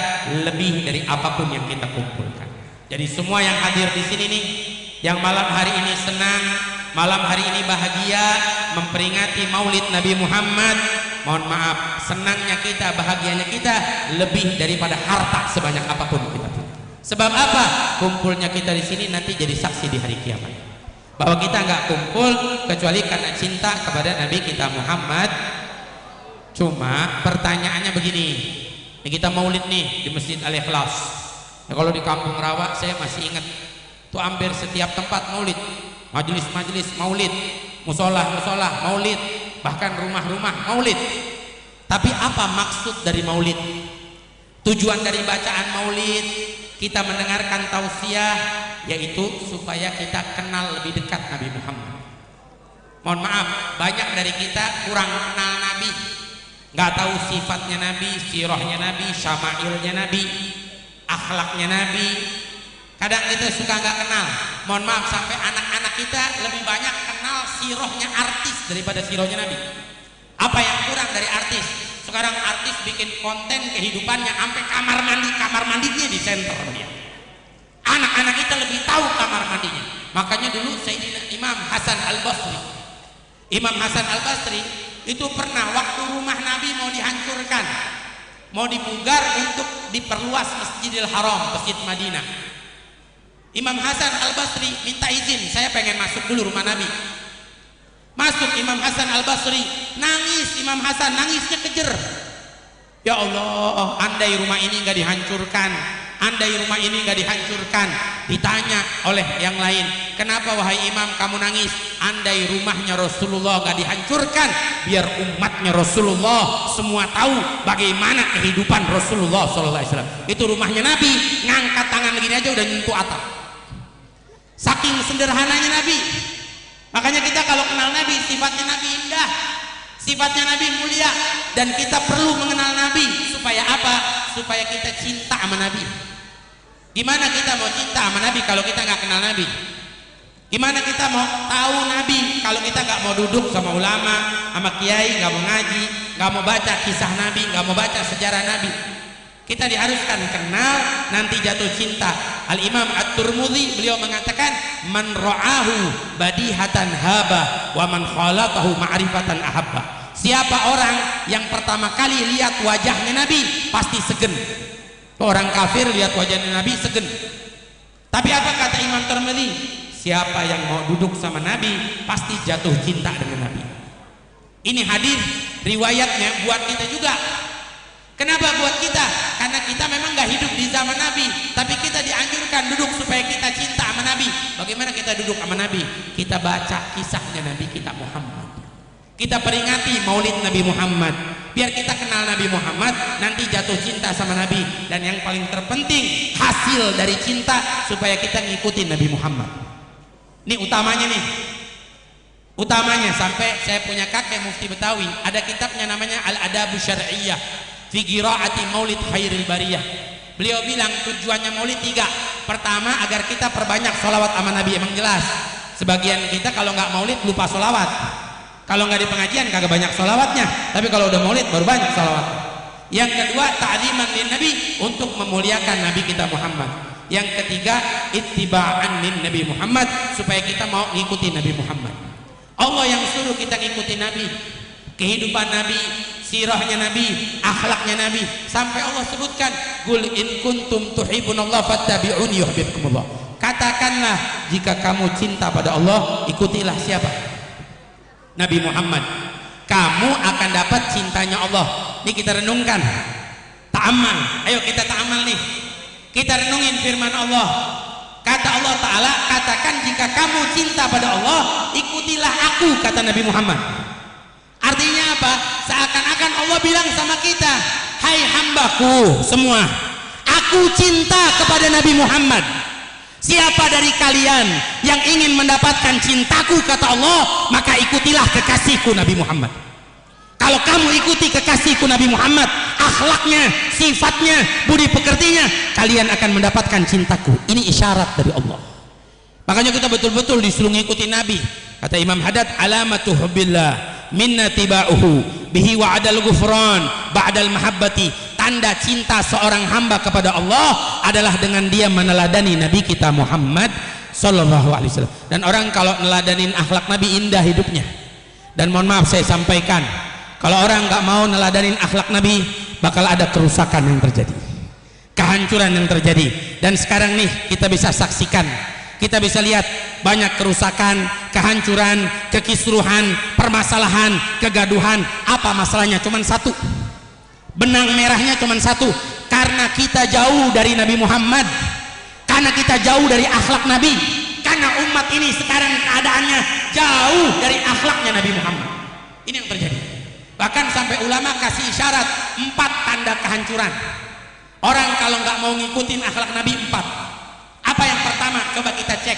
lebih dari apapun yang kita kumpulkan. Jadi semua yang hadir di sini nih, yang malam hari ini senang, malam hari ini bahagia memperingati Maulid Nabi Muhammad, mohon maaf, senangnya kita, bahagianya kita lebih daripada harta sebanyak apapun kita punya. Sebab apa? Kumpulnya kita di sini nanti jadi saksi di hari kiamat bahwa kita nggak kumpul kecuali karena cinta kepada Nabi kita Muhammad. Cuma pertanyaannya begini, ini kita maulid nih di Masjid Al-Ikhlas. Ya, kalau di Kampung Rawa saya masih ingat tuh, hampir setiap tempat maulid, majelis-majelis maulid, musola-musola maulid, bahkan rumah-rumah maulid. Tapi apa maksud dari maulid? Tujuan dari bacaan maulid, kita mendengarkan tausiah, yaitu supaya kita kenal lebih dekat Nabi Muhammad. Mohon maaf, banyak dari kita kurang kenal Nabi, nggak tahu sifatnya Nabi, sirahnya Nabi, syama'ilnya Nabi, akhlaknya Nabi. Kadang kita suka nggak kenal. Mohon maaf, sampai anak-anak kita lebih banyak kenal sirahnya artis daripada sirahnya Nabi. Apa yang kurang dari artis? Sekarang artis bikin konten kehidupannya sampai kamar mandinya di center dia. Anak-anak kita lebih tahu kamar mandinya. Makanya dulu Sayyidina Imam Hasan Al-Basri, Imam Hasan Al-Basri itu pernah waktu rumah Nabi mau dihancurkan, mau dipugar untuk diperluas Masjidil Haram, Masjid Madinah, Imam Hasan Al-Basri minta izin, saya pengen masuk dulu rumah Nabi. Masuk Imam Hasan Al-Basri, nangis. Imam Hasan nangisnya kejer. Ya Allah, andai rumah ini nggak dihancurkan, andai rumah ini nggak dihancurkan. Ditanya oleh yang lain, kenapa wahai imam kamu nangis? Andai rumahnya Rasulullah nggak dihancurkan, biar umatnya Rasulullah semua tahu bagaimana kehidupan Rasulullah SAW. Itu rumahnya Nabi, ngangkat tangan begini aja udah nyentuh atap. Saking sederhananya Nabi. Makanya kita kalau kenal Nabi, sifatnya Nabi indah, Sifatnya Nabi mulia dan kita perlu mengenal Nabi supaya apa? Supaya kita cinta sama Nabi. Gimana kita mau cinta sama Nabi kalau kita nggak kenal Nabi? Gimana kita mau tahu Nabi kalau kita nggak mau duduk sama ulama, sama kiai, nggak mau ngaji, nggak mau baca kisah Nabi, nggak mau baca sejarah Nabi? Kita diharuskan kenal, nanti jatuh cinta. Al-Imam At-Tirmidzi beliau mengatakan, man ra'ahu badihatan haba wa man khalatahu ma'rifatan ahabba. Siapa orang yang pertama kali lihat wajahnya Nabi pasti segen. Orang kafir lihat wajahnya Nabi segen. Tapi apa kata Imam Tirmidzi? Siapa yang mau duduk sama Nabi pasti jatuh cinta dengan Nabi. Ini hadis riwayatnya buat kita juga. Kenapa buat kita? Karena kita memang nggak hidup di zaman Nabi, tapi kita dianjurkan duduk supaya kita cinta sama Nabi. Bagaimana kita duduk sama Nabi? Kita baca kisahnya Nabi kita Muhammad. Kita peringati maulid Nabi Muhammad. Biar kita kenal Nabi Muhammad, nanti jatuh cinta sama Nabi. Dan yang paling terpenting, hasil dari cinta supaya kita ngikutin Nabi Muhammad. Ini utamanya nih. Utamanya sampai saya punya kakek mufti Betawi, ada kitabnya namanya Al-Adabu Syar'iyyah fi qiraati Maulid Khairil Bariyah. Beliau bilang tujuannya Maulid 3. Pertama, agar kita perbanyak sholawat sama Nabi. Emang jelas sebagian kita kalau nggak Maulid lupa sholawat. Kalau nggak di pengajian kagak banyak sholawatnya, tapi kalau udah Maulid baru banyak sholawat. Yang kedua, ta'ziman lin Nabi, untuk memuliakan Nabi kita Muhammad. Yang ketiga, ittiba'an lin Nabi Muhammad, supaya kita mau ngikuti Nabi Muhammad. Allah yang suruh kita ngikuti Nabi, kehidupan Nabi, sirahnya Nabi, akhlaknya Nabi, sampai Allah sebutkan, qul in kuntum tuhibbunallah fattabi'uni yuhibbukumullah. Katakanlah, jika kamu cinta pada Allah, ikutilah siapa? Nabi Muhammad. Kamu akan dapat cintanya Allah. Ini kita renungkan, ta'amal. Ayo kita ta'amal nih, kita renungin firman Allah. Kata Allah Ta'ala, katakan jika kamu cinta pada Allah, ikutilah aku, kata Nabi Muhammad. Artinya apa? Seakan-akan Allah bilang sama kita, hai hambaku semua, aku cinta kepada Nabi Muhammad. Siapa dari kalian yang ingin mendapatkan cintaku, kata Allah, maka ikutilah kekasihku Nabi Muhammad. Kalau kamu ikuti kekasihku Nabi Muhammad, akhlaknya, sifatnya, budi pekertinya, kalian akan mendapatkan cintaku. Ini isyarat dari Allah. Makanya kita betul-betul disuruh ngikuti Nabi. Kata Imam Haddad, alamatu hubbillah minna tiba'uhu bihi wa'adal ghufran ba'dal mahabbati. Tanda cinta seorang hamba kepada Allah adalah dengan dia meneladani Nabi kita Muhammad sallallahu alaihi wasallam. Dan orang kalau neladanin akhlak Nabi, indah hidupnya. Dan mohon maaf saya sampaikan, kalau orang nggak mau neladanin akhlak Nabi, bakal ada kerusakan yang terjadi, kehancuran yang terjadi. Dan sekarang nih kita bisa saksikan, kita bisa lihat banyak kerusakan, kehancuran, kekisruhan, permasalahan, kegaduhan. Apa masalahnya? Cuman satu, benang merahnya cuman satu, karena kita jauh dari Nabi Muhammad, karena kita jauh dari akhlak Nabi, karena umat ini sekarang keadaannya jauh dari akhlaknya Nabi Muhammad. Ini yang terjadi. Bahkan sampai ulama kasih isyarat 4 tanda kehancuran orang kalau nggak mau ngikutin akhlak Nabi. 4. Apa yang pertama? Coba kita cek.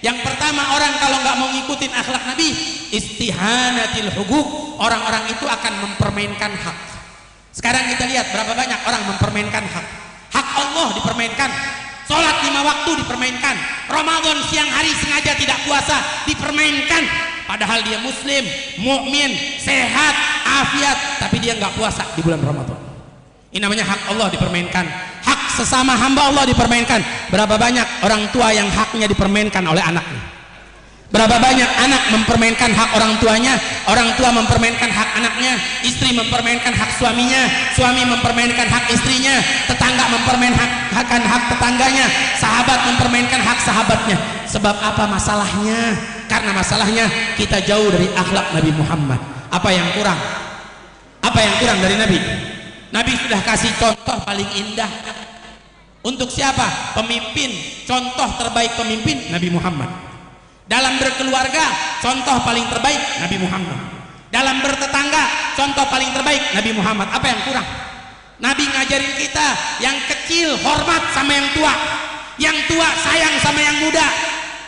Yang pertama, orang kalau nggak mau ngikutin akhlak Nabi, istihanatil huquq, orang-orang itu akan mempermainkan hak. Sekarang kita lihat berapa banyak orang mempermainkan hak. Hak Allah dipermainkan, sholat 5 waktu dipermainkan, Ramadan siang hari sengaja tidak puasa dipermainkan. Padahal dia muslim, mukmin, sehat, afiat, tapi dia nggak puasa di bulan Ramadan. Ini namanya hak Allah dipermainkan. Hak sesama hamba Allah dipermainkan. Berapa banyak orang tua yang haknya dipermainkan oleh anaknya? Berapa banyak anak mempermainkan hak orang tuanya, orang tua mempermainkan hak anaknya, istri mempermainkan hak suaminya, suami mempermainkan hak istrinya, tetangga mempermainkan hak tetangganya, sahabat mempermainkan hak sahabatnya. Sebab apa masalahnya? Karena masalahnya kita jauh dari akhlak Nabi Muhammad. Apa yang kurang? Apa yang kurang dari Nabi? Nabi sudah kasih contoh paling indah. Untuk siapa? Pemimpin. Contoh terbaik pemimpin Nabi Muhammad. Dalam berkeluarga, contoh paling terbaik Nabi Muhammad. Dalam bertetangga, contoh paling terbaik Nabi Muhammad. Apa yang kurang? Nabi ngajarin kita, yang kecil hormat sama yang tua, yang tua sayang sama yang muda,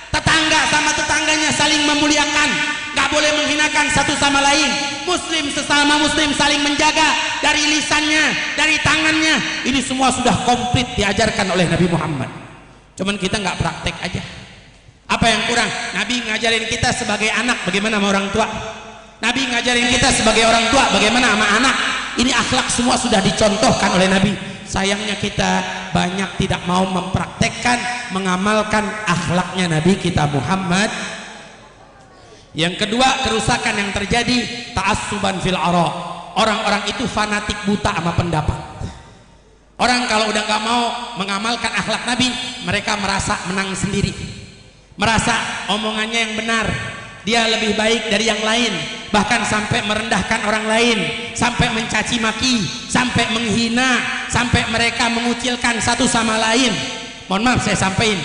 tetangga sama tetangganya saling memuliakan, gak boleh menghinakan satu sama lain, muslim sesama muslim saling menjaga dari lisannya, dari tangannya. Ini semua sudah komplit diajarkan oleh Nabi Muhammad. Cuman kita nggak praktek aja. Apa yang kurang? Nabi ngajarin kita sebagai anak bagaimana sama orang tua. Nabi ngajarin kita sebagai orang tua bagaimana sama anak. Ini akhlak semua sudah dicontohkan oleh Nabi. Sayangnya kita banyak tidak mau mempraktekkan, mengamalkan akhlaknya Nabi kita Muhammad. Yang kedua, kerusakan yang terjadi ta'assuban fil ara. Orang-orang itu fanatik buta sama pendapat. Orang kalau udah gak mau mengamalkan akhlak Nabi, mereka merasa menang sendiri, merasa omongannya yang benar, dia lebih baik dari yang lain, bahkan sampai merendahkan orang lain, sampai mencaci maki, sampai menghina, sampai mereka mengucilkan satu sama lain. Mohon maaf saya sampaikan,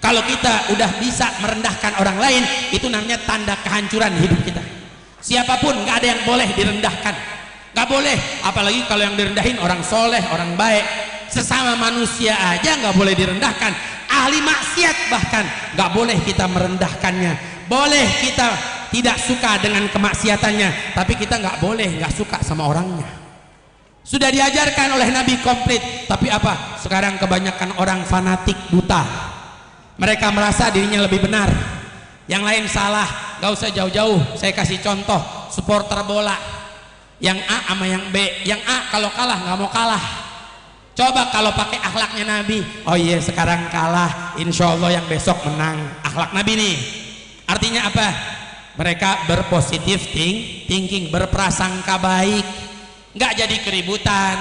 kalau kita udah bisa merendahkan orang lain, itu namanya tanda kehancuran hidup kita. Siapapun nggak ada yang boleh direndahkan, nggak boleh. Apalagi kalau yang direndahin orang soleh, orang baik. Sesama manusia aja nggak boleh direndahkan. Ahli maksiat bahkan nggak boleh kita merendahkannya. Boleh kita tidak suka dengan kemaksiatannya, tapi kita nggak boleh nggak suka sama orangnya. Sudah diajarkan oleh Nabi komplit. Tapi apa? Sekarang kebanyakan orang fanatik buta. Mereka merasa dirinya lebih benar, yang lain salah. Gak usah jauh-jauh, saya kasih contoh supporter bola, yang A sama yang B. Yang A kalau kalah gak mau kalah. Coba kalau pakai akhlaknya Nabi, oh iya sekarang kalah, insya Allah yang besok menang. Akhlak Nabi nih artinya apa? Mereka berpositif thinking, berprasangka baik, gak jadi keributan,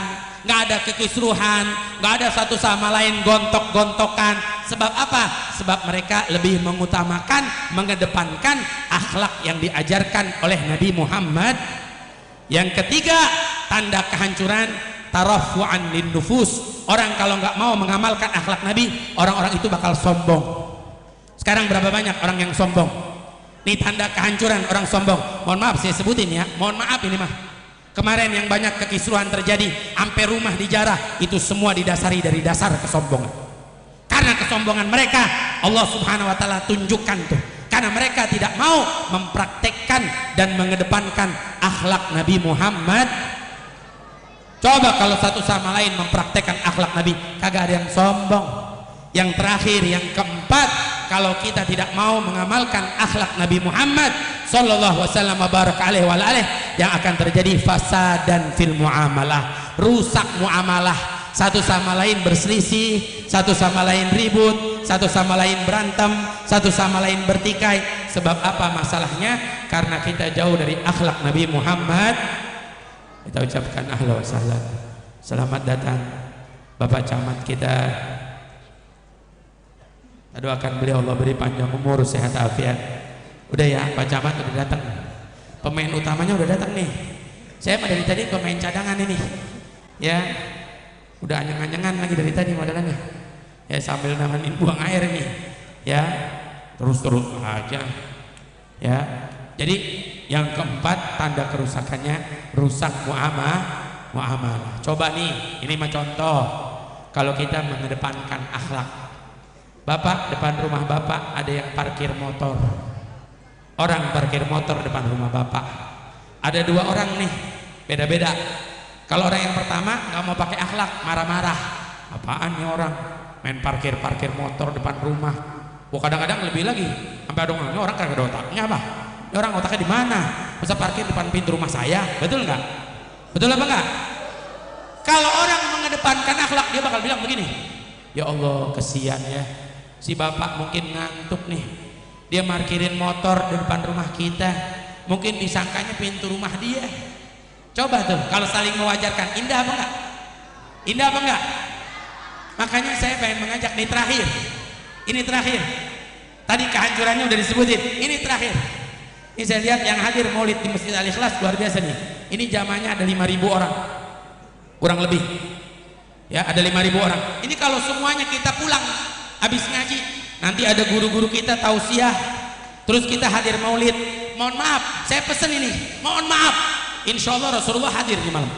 nggak ada kekisruhan, nggak ada satu sama lain gontok-gontokan. Sebab apa? Sebab mereka lebih mengutamakan, mengedepankan akhlak yang diajarkan oleh Nabi Muhammad. Yang ketiga, tanda kehancuran tarafu'an lin nufus. Orang kalau nggak mau mengamalkan akhlak Nabi, orang-orang itu bakal sombong. Sekarang berapa banyak orang yang sombong? Ini tanda kehancuran orang sombong. Mohon maaf saya sebutin ya, mohon maaf ini mah. Kemarin yang banyak kekisruhan terjadi, sampai rumah dijarah, itu semua didasari dari dasar kesombongan. Karena kesombongan mereka, Allah Subhanahu wa taala tunjukkan tuh. Karena mereka tidak mau mempraktekkan dan mengedepankan akhlak Nabi Muhammad. Coba kalau satu sama lain mempraktekkan akhlak Nabi, kagak ada yang sombong. Yang terakhir, yang keempat, kalau kita tidak mau mengamalkan akhlak Nabi Muhammad sallallahu wasallam barak alaihi wa alihi, yang akan terjadi fasadan fil muamalah, rusak muamalah. Satu sama lain berselisih, satu sama lain ribut, satu sama lain berantem, satu sama lain bertikai. Sebab apa masalahnya? Karena kita jauh dari akhlak Nabi Muhammad. Kita ucapkan ahlan wa sahlan, selamat datang Bapak Camat kita. Kita doakan beliau Allah beri panjang umur, sehat afiat. Udah ya, Pak Camat udah datang. Pemain utamanya udah datang nih. Saya mah dari tadi pemain cadangan ini. Ya, udah anyang-anyangan lagi dari tadi modelannya. Ya sambil nanganin buang air nih. Ya, terus aja. Ya, jadi yang keempat tanda kerusakannya rusak muamalah. Coba nih, ini mah contoh. Kalau kita mengedepankan akhlak. Bapak, depan rumah Bapak ada yang parkir motor. Orang parkir motor depan rumah Bapak. Ada dua orang nih, beda-beda. Kalau orang yang pertama nggak mau pakai akhlak, marah-marah. Apaan nih orang main parkir motor depan rumah? Wah, kadang-kadang lebih lagi. Sampai ada orang kagak ada otaknya apa? Ini orang otaknya di mana? Bisa parkir depan pintu rumah saya? Betul nggak? Betul apa nggak? Kalau orang mengedepankan akhlak, dia bakal bilang begini. Ya Allah, kesian ya. Si bapak mungkin ngantuk nih, dia parkirin motor di depan rumah kita, mungkin disangkanya pintu rumah dia. Coba tuh kalau saling mewajarkan, indah apa enggak? Indah apa enggak? Makanya saya pengen mengajak nih terakhir. Ini terakhir. Tadi kehancurannya udah disebutin. Ini terakhir. Ini saya lihat yang hadir maulid di Masjid Al-Ikhlas luar biasa nih. Ini jamaahnya ada 5.000 orang, kurang lebih. Ya, ada 5.000 orang. Ini kalau semuanya kita pulang habis ngaji, nanti ada guru-guru kita tausiah, terus kita hadir maulid. Mohon maaf, saya pesen ini, mohon maaf, insya Allah Rasulullah hadir di malam,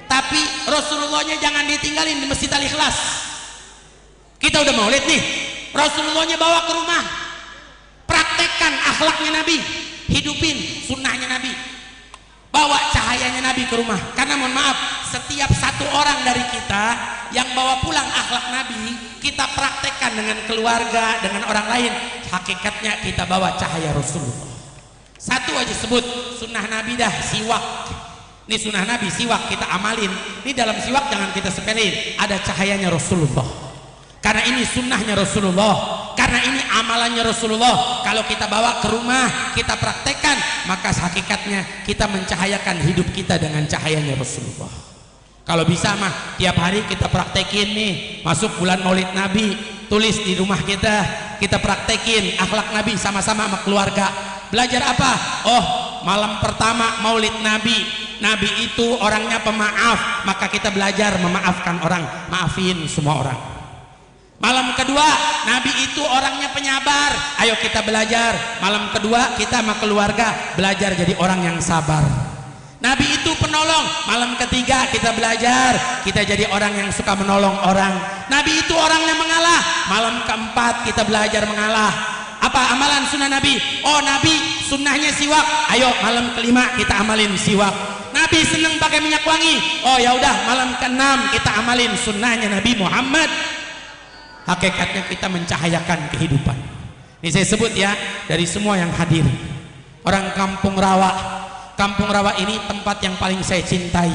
tapi Rasulullahnya jangan ditinggalin di Masjid Al-Ikhlas. Kita udah maulid nih, Rasulullahnya bawa ke rumah, praktekkan akhlaknya Nabi, hidupin sunnahnya Nabi. bawa cahayanya Nabi ke rumah. Karena mohon maaf, setiap satu orang dari kita yang bawa pulang akhlak Nabi, kita praktekkan dengan keluarga, dengan orang lain, hakikatnya kita bawa cahaya Rasulullah. Satu aja sebut sunnah Nabi dah, siwak. Ini sunnah Nabi, siwak, kita amalin. Ini dalam siwak jangan kita sepelein, ada cahayanya Rasulullah. Karena ini sunnahnya Rasulullah, karena ini amalannya Rasulullah. Kalau kita bawa ke rumah, kita praktekkan, maka hakikatnya kita mencahayakan hidup kita dengan cahayanya Rasulullah. Kalau bisa mah tiap hari kita praktekin nih, masuk bulan Maulid Nabi, tulis di rumah kita praktekin akhlak Nabi sama-sama sama keluarga. Belajar apa? Oh, malam pertama Maulid Nabi, Nabi itu orangnya pemaaf, maka kita belajar memaafkan orang, maafin semua orang. Malam kedua, Nabi itu orangnya penyabar, ayo kita belajar. Malam kedua kita sama keluarga belajar jadi orang yang sabar. Nabi itu penolong, malam ketiga kita belajar, kita jadi orang yang suka menolong orang. Nabi itu orangnya mengalah, malam keempat kita belajar mengalah. Apa amalan sunnah Nabi? Oh, Nabi sunnahnya siwak, ayo malam kelima kita amalin siwak. Nabi seneng pakai minyak wangi, oh ya udah malam keenam kita amalin sunnahnya Nabi Muhammad. Hakikatnya kita mencahayakan kehidupan. Ini saya sebut ya, dari semua yang hadir, orang Kampung Rawa. Kampung Rawa ini tempat yang paling saya cintai,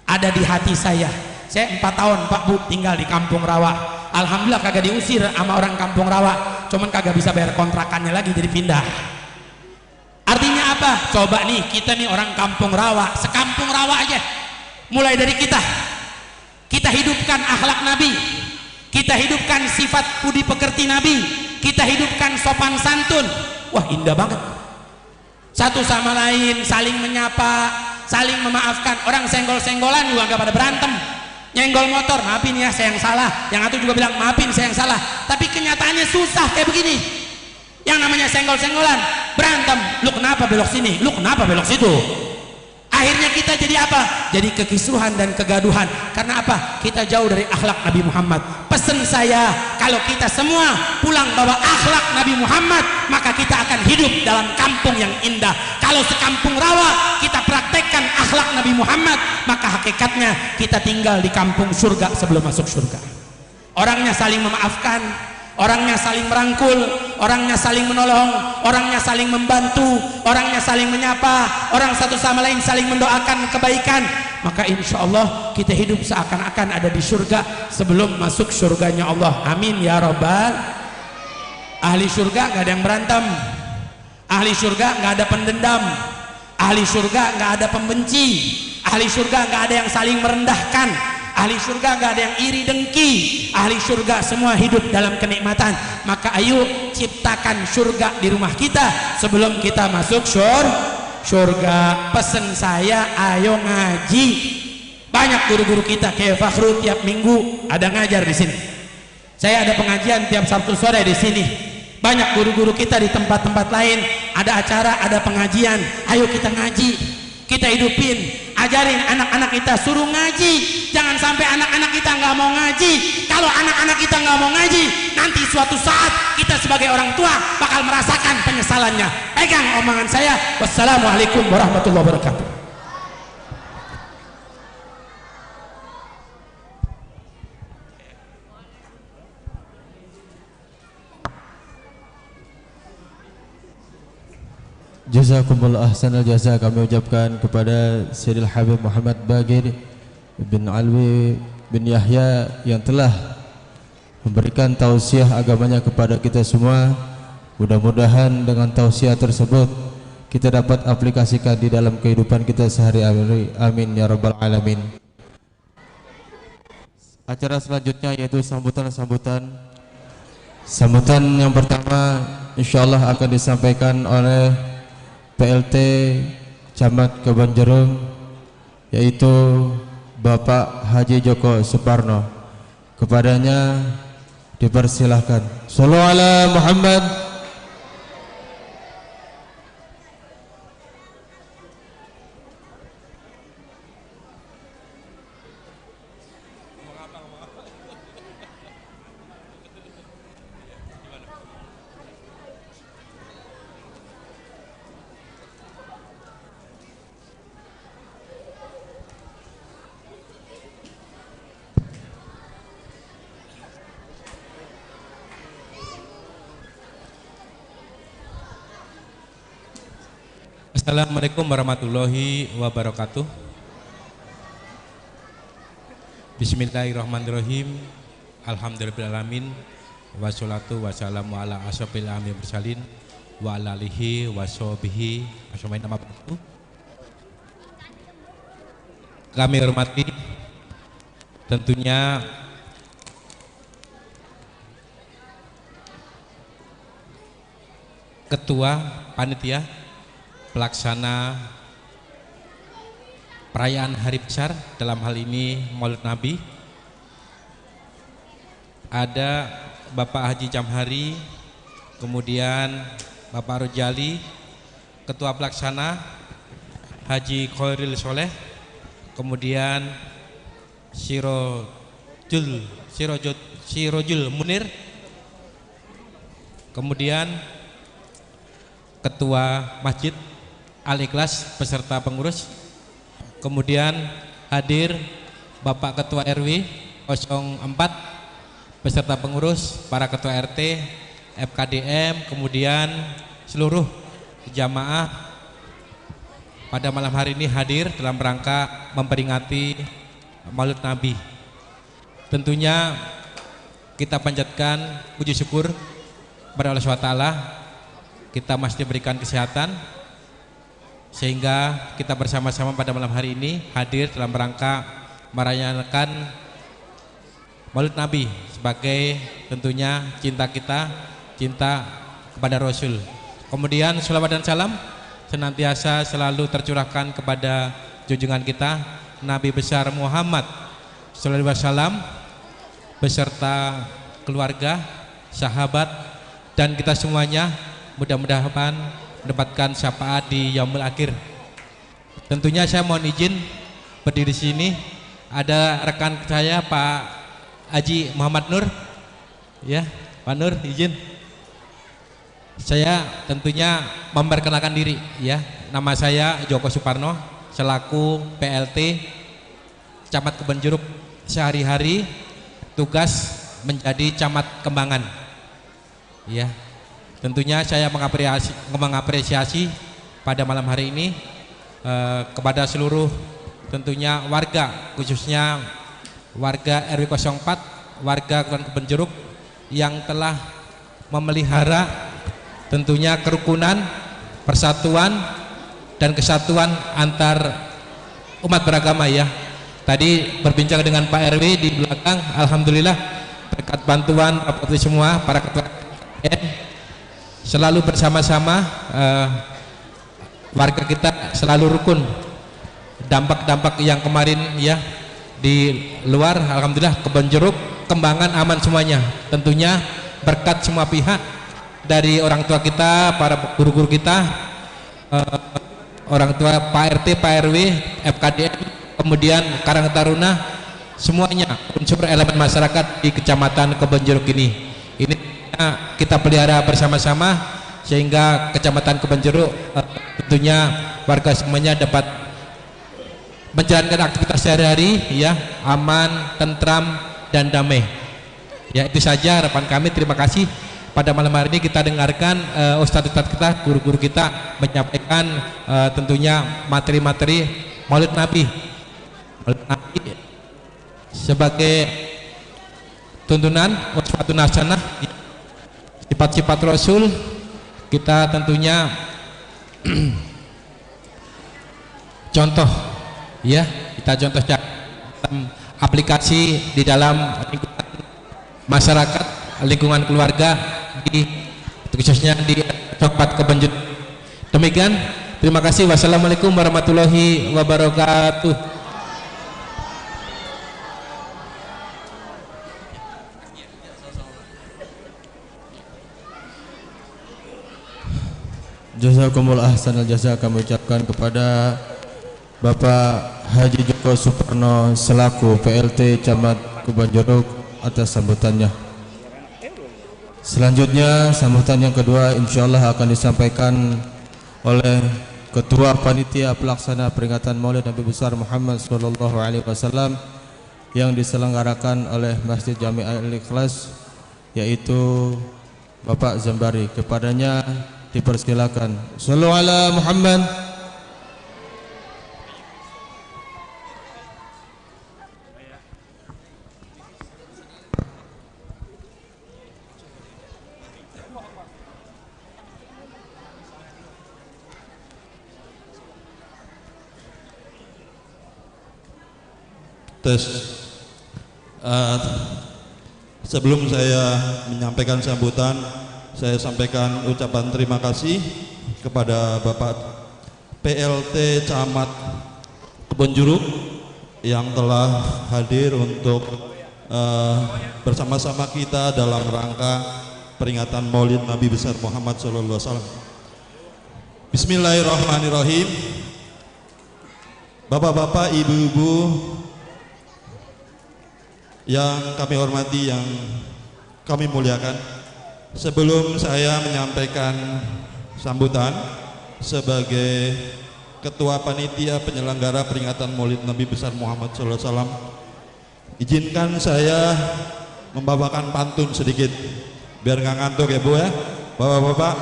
ada di hati saya. Saya 4 tahun Pak Bu tinggal di Kampung Rawa. Alhamdulillah kagak diusir sama orang Kampung Rawa, cuman kagak bisa bayar kontrakannya lagi, jadi pindah. Artinya apa? Coba nih, kita nih orang Kampung Rawa, sekampung Rawa aja, mulai dari kita hidupkan akhlak Nabi, kita hidupkan sifat budi pekerti Nabi, kita hidupkan sopan santun. Wah, indah banget. Satu sama lain saling menyapa, saling memaafkan. Orang senggol-senggolan juga gak pada berantem. Nyenggol motor, maafin ya saya yang salah, yang satu juga bilang maafin saya yang salah. Tapi kenyataannya susah kayak begini. Yang namanya senggol-senggolan, berantem, lu kenapa belok sini, lu kenapa belok situ. Akhirnya kita jadi apa? Jadi kekisruhan dan kegaduhan. Karena apa? Kita jauh dari akhlak Nabi Muhammad. Pesan saya, kalau kita semua pulang bawa akhlak Nabi Muhammad, maka kita akan hidup dalam kampung yang indah. Kalau sekampung Rawa kita praktekkan akhlak Nabi Muhammad, maka hakikatnya kita tinggal di kampung surga sebelum masuk surga. Orangnya saling memaafkan, orangnya saling merangkul, orangnya saling menolong, orangnya saling membantu, orangnya saling menyapa, orang satu sama lain saling mendoakan kebaikan. Maka insya Allah kita hidup seakan-akan ada di surga sebelum masuk surganya Allah. Amin ya Rabbal. Ahli surga gak ada yang berantem, ahli surga gak ada pendendam, ahli surga gak ada pembenci, ahli surga gak ada yang saling merendahkan, ahli surga gak ada yang iri dengki. Ahli surga semua hidup dalam kenikmatan. Maka ayo ciptakan surga di rumah kita sebelum kita masuk surga. Pesen saya, ayo ngaji. Banyak guru-guru kita kayak Fakhrul tiap minggu ada ngajar di sini. Saya ada pengajian tiap Sabtu sore di sini. Banyak guru-guru kita di tempat-tempat lain ada acara, ada pengajian. Ayo kita ngaji, kita hidupin, ajarin anak-anak kita, suruh ngaji. Jangan sampai anak-anak kita nggak mau ngaji. Kalau anak-anak kita nggak mau ngaji, nanti suatu saat kita sebagai orang tua bakal merasakan penyesalannya. Pegang omongan saya. Wassalamualaikum warahmatullahi wabarakatuh. Jazakumullah ahsanal jaza kami ucapkan kepada Sayyidil Habib Muhammad Bagir bin Alwi bin Yahya yang telah memberikan tausiah agamanya kepada kita semua. Mudah-mudahan dengan tausiah tersebut kita dapat aplikasikan di dalam kehidupan kita sehari-hari. Amin ya rabbal alamin. Acara selanjutnya yaitu sambutan yang pertama insyaallah akan disampaikan oleh PLT Camat Kebanjerung, yaitu Bapak Haji Joko Suparno. Kepadanya dipersilahkan. Shallallahu ala Muhammad. Assalamualaikum warahmatullahi wabarakatuh. Bismillahirrahmanirrahim. Alhamdulillahirrahmanirrahim. Wassalatu wassalamu ala asyrofil anbiya'i wal mursalin wa ala alihi wa sahbihi ajmain. Amma ba'du. Kami hormati tentunya Ketua Panitia Pelaksana Perayaan Hari Besar, dalam hal ini Maulid Nabi, ada Bapak Haji Jamhari, kemudian Bapak Rojali, Ketua Pelaksana Haji Khairil Soleh, kemudian Sirojul Munir, kemudian Ketua Masjid Al-Ikhlas beserta pengurus, kemudian hadir Bapak Ketua RW 04 beserta pengurus, para Ketua RT, FKDM, kemudian seluruh jamaah pada malam hari ini hadir dalam rangka memperingati Maulid Nabi. Tentunya kita panjatkan puji syukur kepada Allah SWT. Kita masih diberikan kesehatan sehingga kita bersama-sama pada malam hari ini hadir dalam rangka merayakan Maulid Nabi sebagai tentunya cinta kita, cinta kepada Rasul. Kemudian sholawat dan salam senantiasa selalu tercurahkan kepada junjungan kita Nabi besar Muhammad sallallahu alaihi wasallam beserta keluarga, sahabat, dan kita semuanya mudah-mudahan mendapatkan syafaat di yaumul akhir. Tentunya saya mohon izin berdiri sini, ada rekan saya Pak Haji Muhammad Nur, ya Pak Nur, izin saya tentunya memperkenalkan diri, ya. Nama saya Joko Suparno selaku PLT Camat Kebonjeruk, sehari-hari tugas menjadi Camat Kembangan, ya. Tentunya saya mengapresiasi pada malam hari ini kepada seluruh tentunya warga, khususnya warga RW 04, warga Kelurahan Kebonjeruk yang telah memelihara tentunya kerukunan, persatuan, dan kesatuan antar umat beragama, ya. Tadi berbincang dengan Pak RW di belakang, alhamdulillah berkat bantuan semua para ketua selalu bersama-sama, warga kita selalu rukun. Dampak-dampak yang kemarin, ya, di luar, alhamdulillah Kebonjeruk, Kembangan aman semuanya. Tentunya berkat semua pihak, dari orang tua kita, para guru-guru kita, orang tua, Pak RT, Pak RW, FKDM, kemudian Karang Taruna, semuanya unsur elemen masyarakat di Kecamatan Kebonjeruk ini kita pelihara bersama-sama sehingga Kecamatan Kebonjeruk tentunya warga semuanya dapat menjalankan aktivitas sehari-hari, ya, aman, tentram, dan damai. Ya, itu saja harapan kami. Terima kasih. Pada malam hari ini kita dengarkan ustadz-ustadz kita, guru-guru kita menyampaikan tentunya materi-materi Maulid Nabi. Maulid Nabi sebagai tuntunan uswatun hasanah, sifat-sifat Rasul. Kita tentunya contoh, ya, kita contoh aplikasi di dalam lingkungan masyarakat, lingkungan keluarga, khususnya di tempat Kebonjeruk. Demikian, terima kasih. Wassalamualaikum warahmatullahi wabarakatuh. Jazakumullah ahsanal jazaa kami ucapkan kepada Bapak Haji Joko Suparno selaku PLT Camat Kebonjeruk atas sambutannya. Selanjutnya sambutan yang kedua insyaallah akan disampaikan oleh Ketua Panitia Pelaksana Peringatan Maulid Nabi Besar Muhammad sallallahu alaihi wasallam yang diselenggarakan oleh Masjid Jami' Al-Ikhlas, yaitu Bapak Zambari. Kepadanya dipersilakan. Shallu ala Muhammad. Tes. Sebelum saya menyampaikan sambutan, saya sampaikan ucapan terima kasih kepada Bapak PLT Camat Kebonjuruk yang telah hadir untuk bersama-sama kita dalam rangka peringatan Maulid Nabi besar Muhammad SAW. Bismillahirrahmanirrahim. Bapak-bapak, ibu-ibu yang kami hormati, yang kami muliakan, sebelum saya menyampaikan sambutan sebagai Ketua Panitia Penyelenggara Peringatan Maulid Nabi besar Muhammad SAW, izinkan saya membawakan pantun sedikit biar nggak ngantuk ya Bu ya. Bapak-bapak,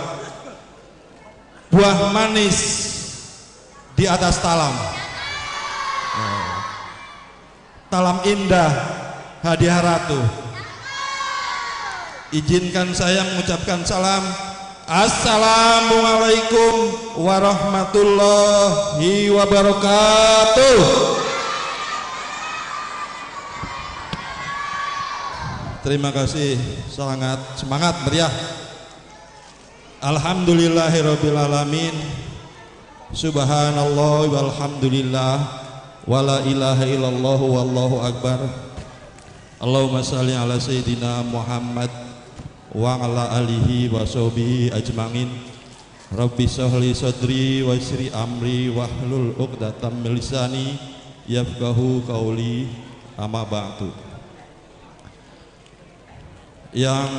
buah manis di atas talam, talam indah hadiah ratu. Izinkan saya mengucapkan salam. Assalamualaikum warahmatullahi wabarakatuh. Terima kasih, sangat semangat meriah. Alhamdulillahirrabbilalamin. Subhanallah walhamdulillah wala ilaha illallah wallahu akbar. Allahumma salli ala sayyidina Muhammad wa ala alihi wa sahbihi ajma'in. Rabbi sahli sadri wa yassir amri wahlul 'uqdatam min lisani yafqahu qauli, amma ba'du. Yang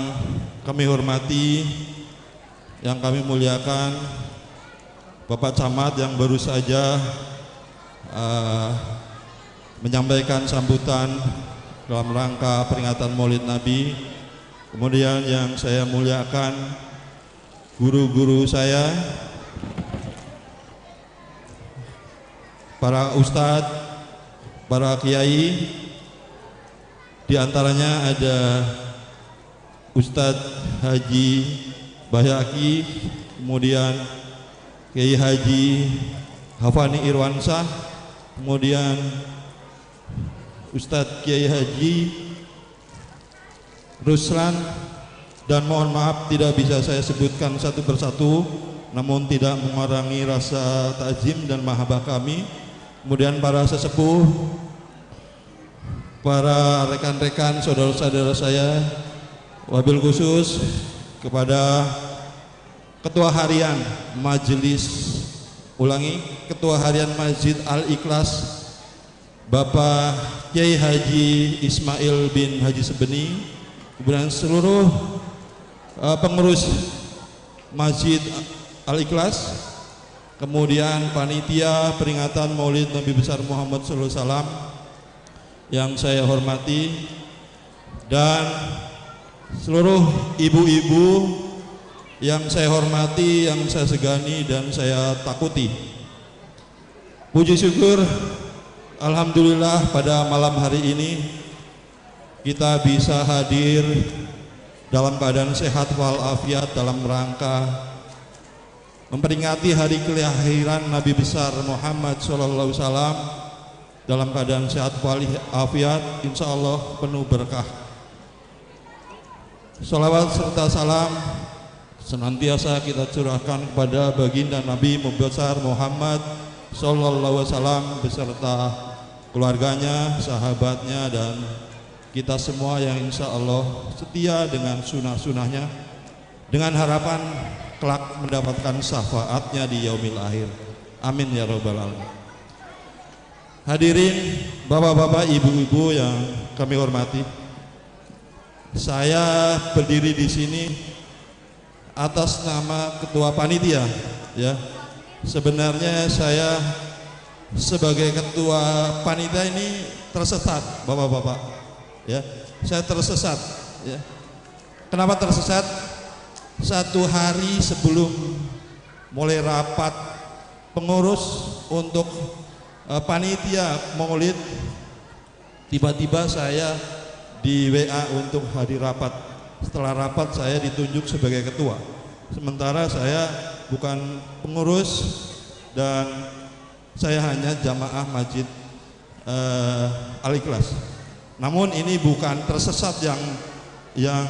kami hormati, yang kami muliakan, Bapak Camat yang baru saja menyampaikan sambutan dalam rangka peringatan Maulid Nabi. Kemudian yang saya muliakan guru-guru saya, para ustadz, para kiai, diantaranya ada Ustadz Haji Bahyaki, kemudian Kiai Haji Hafani Irwansah, kemudian Ustadz Kiai Haji Ruslan, dan mohon maaf tidak bisa saya sebutkan satu persatu, namun tidak mengurangi rasa takzim dan mahabbah kami. Kemudian para sesepuh, para rekan-rekan, saudara-saudara saya, wabil khusus kepada Ketua Harian Majelis, Ketua Harian Masjid Al-Ikhlas, Bapak Kiai Haji Ismail bin Haji Sebeni, kemudian seluruh pengurus Masjid Al-Ikhlas, kemudian panitia peringatan Maulid Nabi besar Muhammad SAW yang saya hormati, dan seluruh ibu-ibu yang saya hormati, yang saya segani dan saya takuti. Puji syukur, alhamdulillah pada malam hari ini kita bisa hadir dalam keadaan sehat walafiat dalam rangka memperingati hari kelahiran Nabi besar Muhammad SAW dalam keadaan sehat walafiat, insya Allah penuh berkah. Salawat serta salam senantiasa kita curahkan kepada baginda Nabi besar Muhammad SAW beserta keluarganya, sahabatnya, dan kita semua yang insya Allah setia dengan sunnah-sunnahnya, dengan harapan kelak mendapatkan syafaatnya di yaumil akhir. Amin ya rabbal alamin. Hadirin bapak-bapak, ibu-ibu yang kami hormati, saya berdiri di sini atas nama Ketua Panitia, ya. Sebenarnya saya sebagai Ketua Panitia ini tersesat, bapak-bapak, ya. Saya tersesat, ya. Kenapa tersesat? Satu hari sebelum mulai rapat pengurus untuk panitia Maulid, tiba-tiba saya di WA untuk hadir rapat. Setelah rapat saya ditunjuk sebagai ketua, sementara saya bukan pengurus dan saya hanya jamaah masjid Al-Ikhlas. Namun ini bukan tersesat yang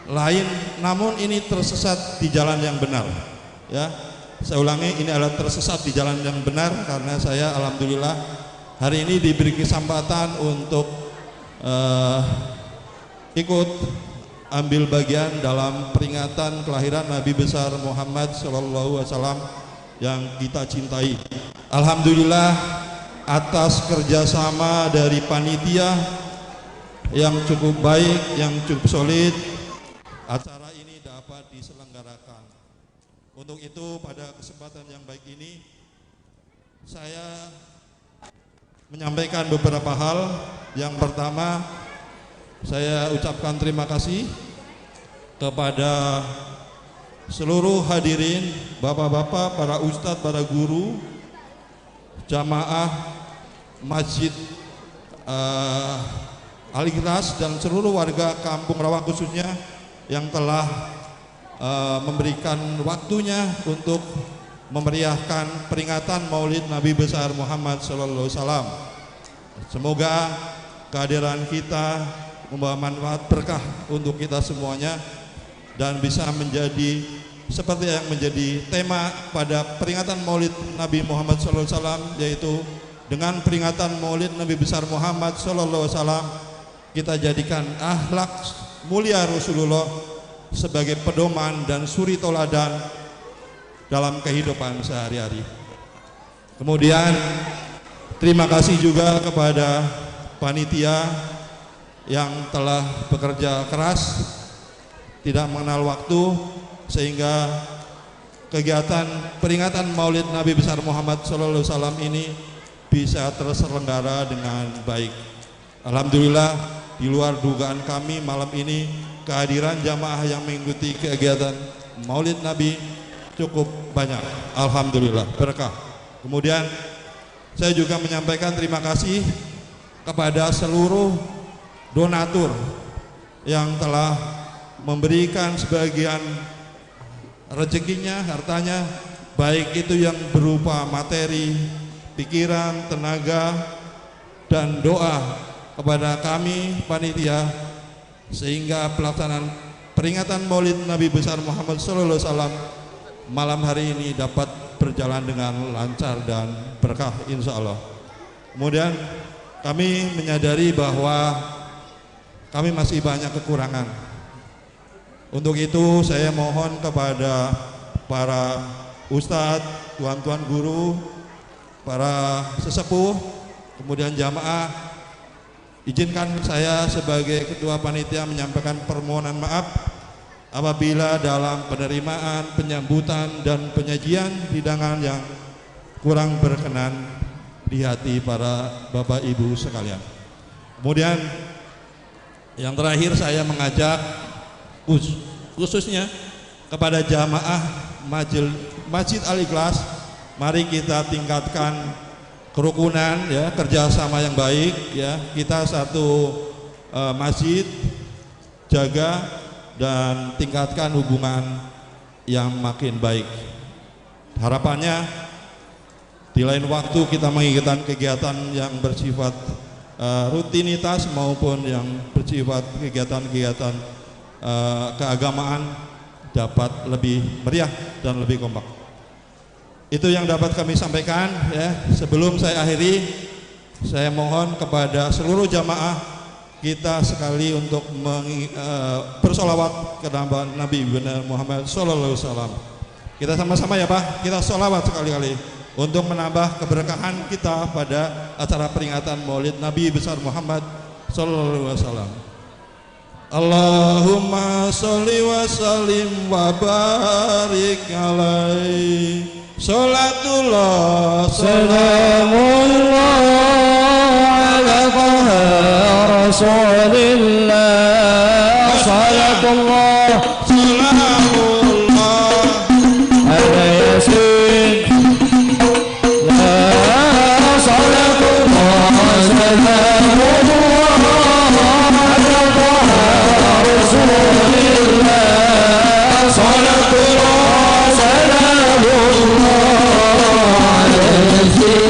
lain, namun ini tersesat di jalan yang benar. Ya, saya ulangi, ini adalah tersesat di jalan yang benar karena saya alhamdulillah hari ini diberi kesempatan untuk ikut ambil bagian dalam peringatan kelahiran Nabi besar Muhammad SAW yang kita cintai. Alhamdulillah atas kerjasama dari panitia yang cukup baik, yang cukup solid, acara ini dapat diselenggarakan. Untuk itu pada kesempatan yang baik ini saya menyampaikan beberapa hal. Yang pertama, saya ucapkan terima kasih kepada seluruh hadirin, bapak-bapak, para ustadz, para guru, jamaah Masjid Al-Ikhlas dan seluruh warga Kampung Rawa khususnya yang telah memberikan waktunya untuk memeriahkan peringatan Maulid Nabi besar Muhammad SAW. Semoga kehadiran kita membawa manfaat berkah untuk kita semuanya dan bisa menjadi seperti yang menjadi tema pada peringatan Maulid Nabi Muhammad SAW, yaitu dengan peringatan Maulid Nabi besar Muhammad SAW kita jadikan akhlak mulia Rasulullah sebagai pedoman dan suri toladan dalam kehidupan sehari-hari. Kemudian terima kasih juga kepada panitia yang telah bekerja keras, tidak mengenal waktu, sehingga kegiatan peringatan Maulid Nabi besar Muhammad SAW ini bisa terselenggara dengan baik. Alhamdulillah, di luar dugaan kami malam ini kehadiran jamaah yang mengikuti kegiatan Maulid Nabi cukup banyak. Alhamdulillah, berkah. Kemudian saya juga menyampaikan terima kasih kepada seluruh donatur yang telah memberikan sebagian rezekinya, hartanya, baik itu yang berupa materi, pikiran, tenaga, dan doa kepada kami panitia, sehingga pelaksanaan peringatan Maulid Nabi besar Muhammad SAW malam hari ini dapat berjalan dengan lancar dan berkah insya Allah. Kemudian kami menyadari bahwa kami masih banyak kekurangan. Untuk itu saya mohon kepada para ustadz, tuan-tuan guru, para sesepuh, kemudian jamaah, izinkan saya sebagai ketua panitia menyampaikan permohonan maaf apabila dalam penerimaan, penyambutan, dan penyajian hidangan yang kurang berkenan di hati para bapak ibu sekalian. Kemudian yang terakhir saya mengajak khususnya kepada jamaah Masjid Al-Ikhlas, mari kita tingkatkan kerukunan, ya, kerjasama yang baik, ya, kita satu masjid, jaga dan tingkatkan hubungan yang makin baik. Harapannya di lain waktu kita mengikuti kegiatan yang bersifat rutinitas maupun yang bersifat kegiatan-kegiatan keagamaan dapat lebih meriah dan lebih kompak. Itu yang dapat kami sampaikan, ya. Sebelum saya akhiri, saya mohon kepada seluruh jamaah kita sekali untuk bersolawat ke Nabi Muhammad SAW. Kita sama-sama ya Pak, kita solawat sekali-kali untuk menambah keberkahan kita pada acara peringatan Maulid Nabi besar Muhammad SAW. Allahumma sholli wa sallim wa barik alaihi. Salatullah salamullah ala taha rasulillah. Salatullah salamullah ala yasin. Salatullah salamullah ala taha rasulillah. Salatullah salamullah ala yasin.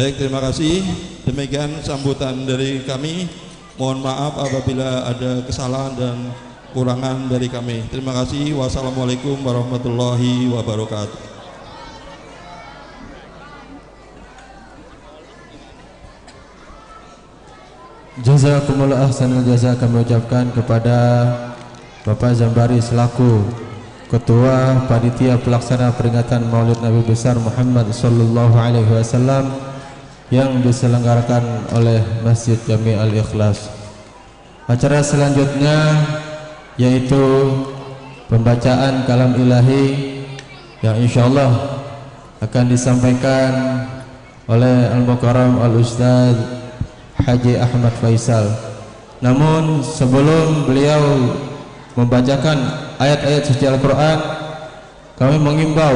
Baik, terima kasih. Demikian sambutan dari kami. Mohon maaf apabila ada kesalahan dan kurangan dari kami. Terima kasih. Wassalamualaikum warahmatullahi wabarakatuh. Jazakumullah ahsanul jaza kami ucapkan kepada Bapak Zambari selaku Ketua Panitia Pelaksana Peringatan Maulid Nabi Besar Muhammad Sallallahu Alaihi Wasallam yang diselenggarakan oleh Masjid Jami Al-Ikhlas. Acara selanjutnya yaitu pembacaan kalam ilahi yang insyaallah akan disampaikan oleh Al-Mukarram Al-Ustadz Haji Ahmad Faisal. Namun sebelum beliau membacakan ayat-ayat suci Al-Quran, kami mengimbau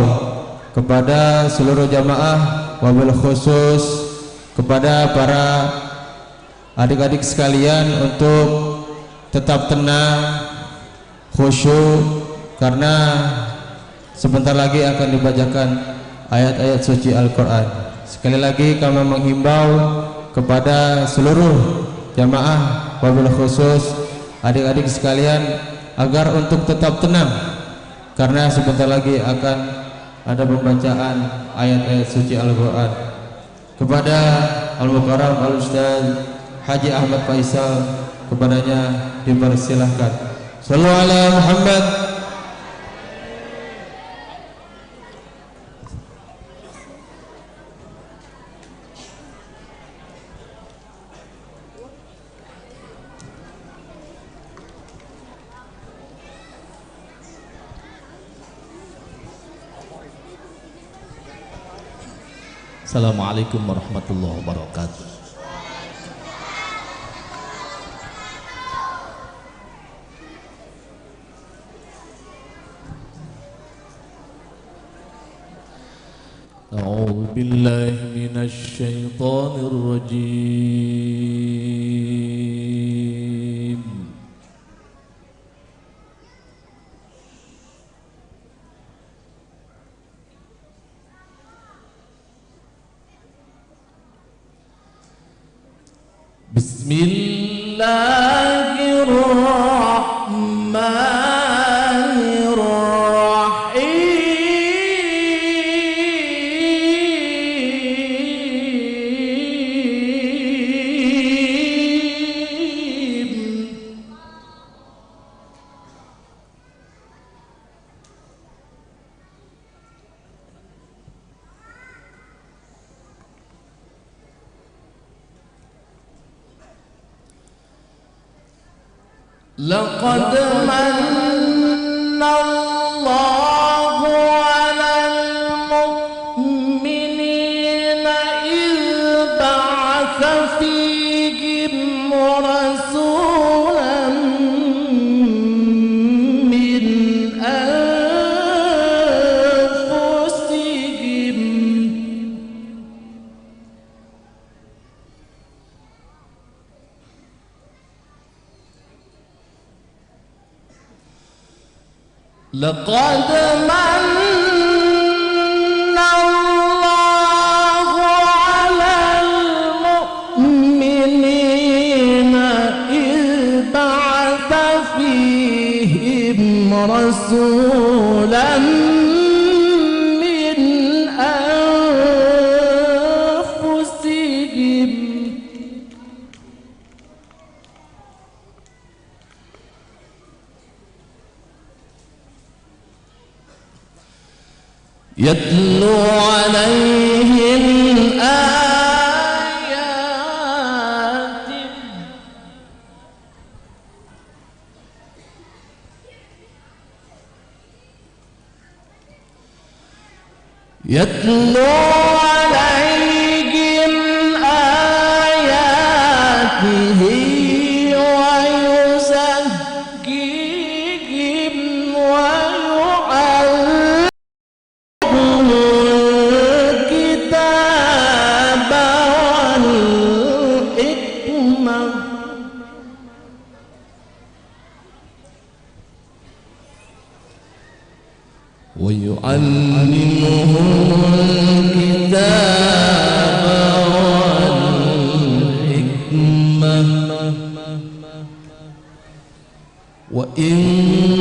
kepada seluruh jamaah, wabil khusus kepada para adik-adik sekalian untuk tetap tenang, khusyuk, karena sebentar lagi akan dibacakan ayat-ayat suci Al-Quran. Sekali lagi kami menghimbau kepada seluruh jamaah, wabil khusus adik-adik sekalian, agar untuk tetap tenang, karena sebentar lagi akan ada pembacaan ayat-ayat suci Al-Quran. Kepada Al-Mukarram Al-Ustaz Haji Ahmad Faisal, kepadanya dipersilahkan. Sallallahu alaihi Muhammad. Assalamualaikum warahmatullahi wabarakatuh. A'udzu billahi minasy syaithanir rajim. لقد من الله على المؤمنين إذ بعث فيهم رسولا من أنفسهم لقد من الله على المؤمنين إذ بعث فيهم رسولا من أنفسهم يتلو عليهم آياته يتلو عليهم آياته ويزكيهم ويعلمهم الكتاب والحكمة ويعلمهم الكتاب kita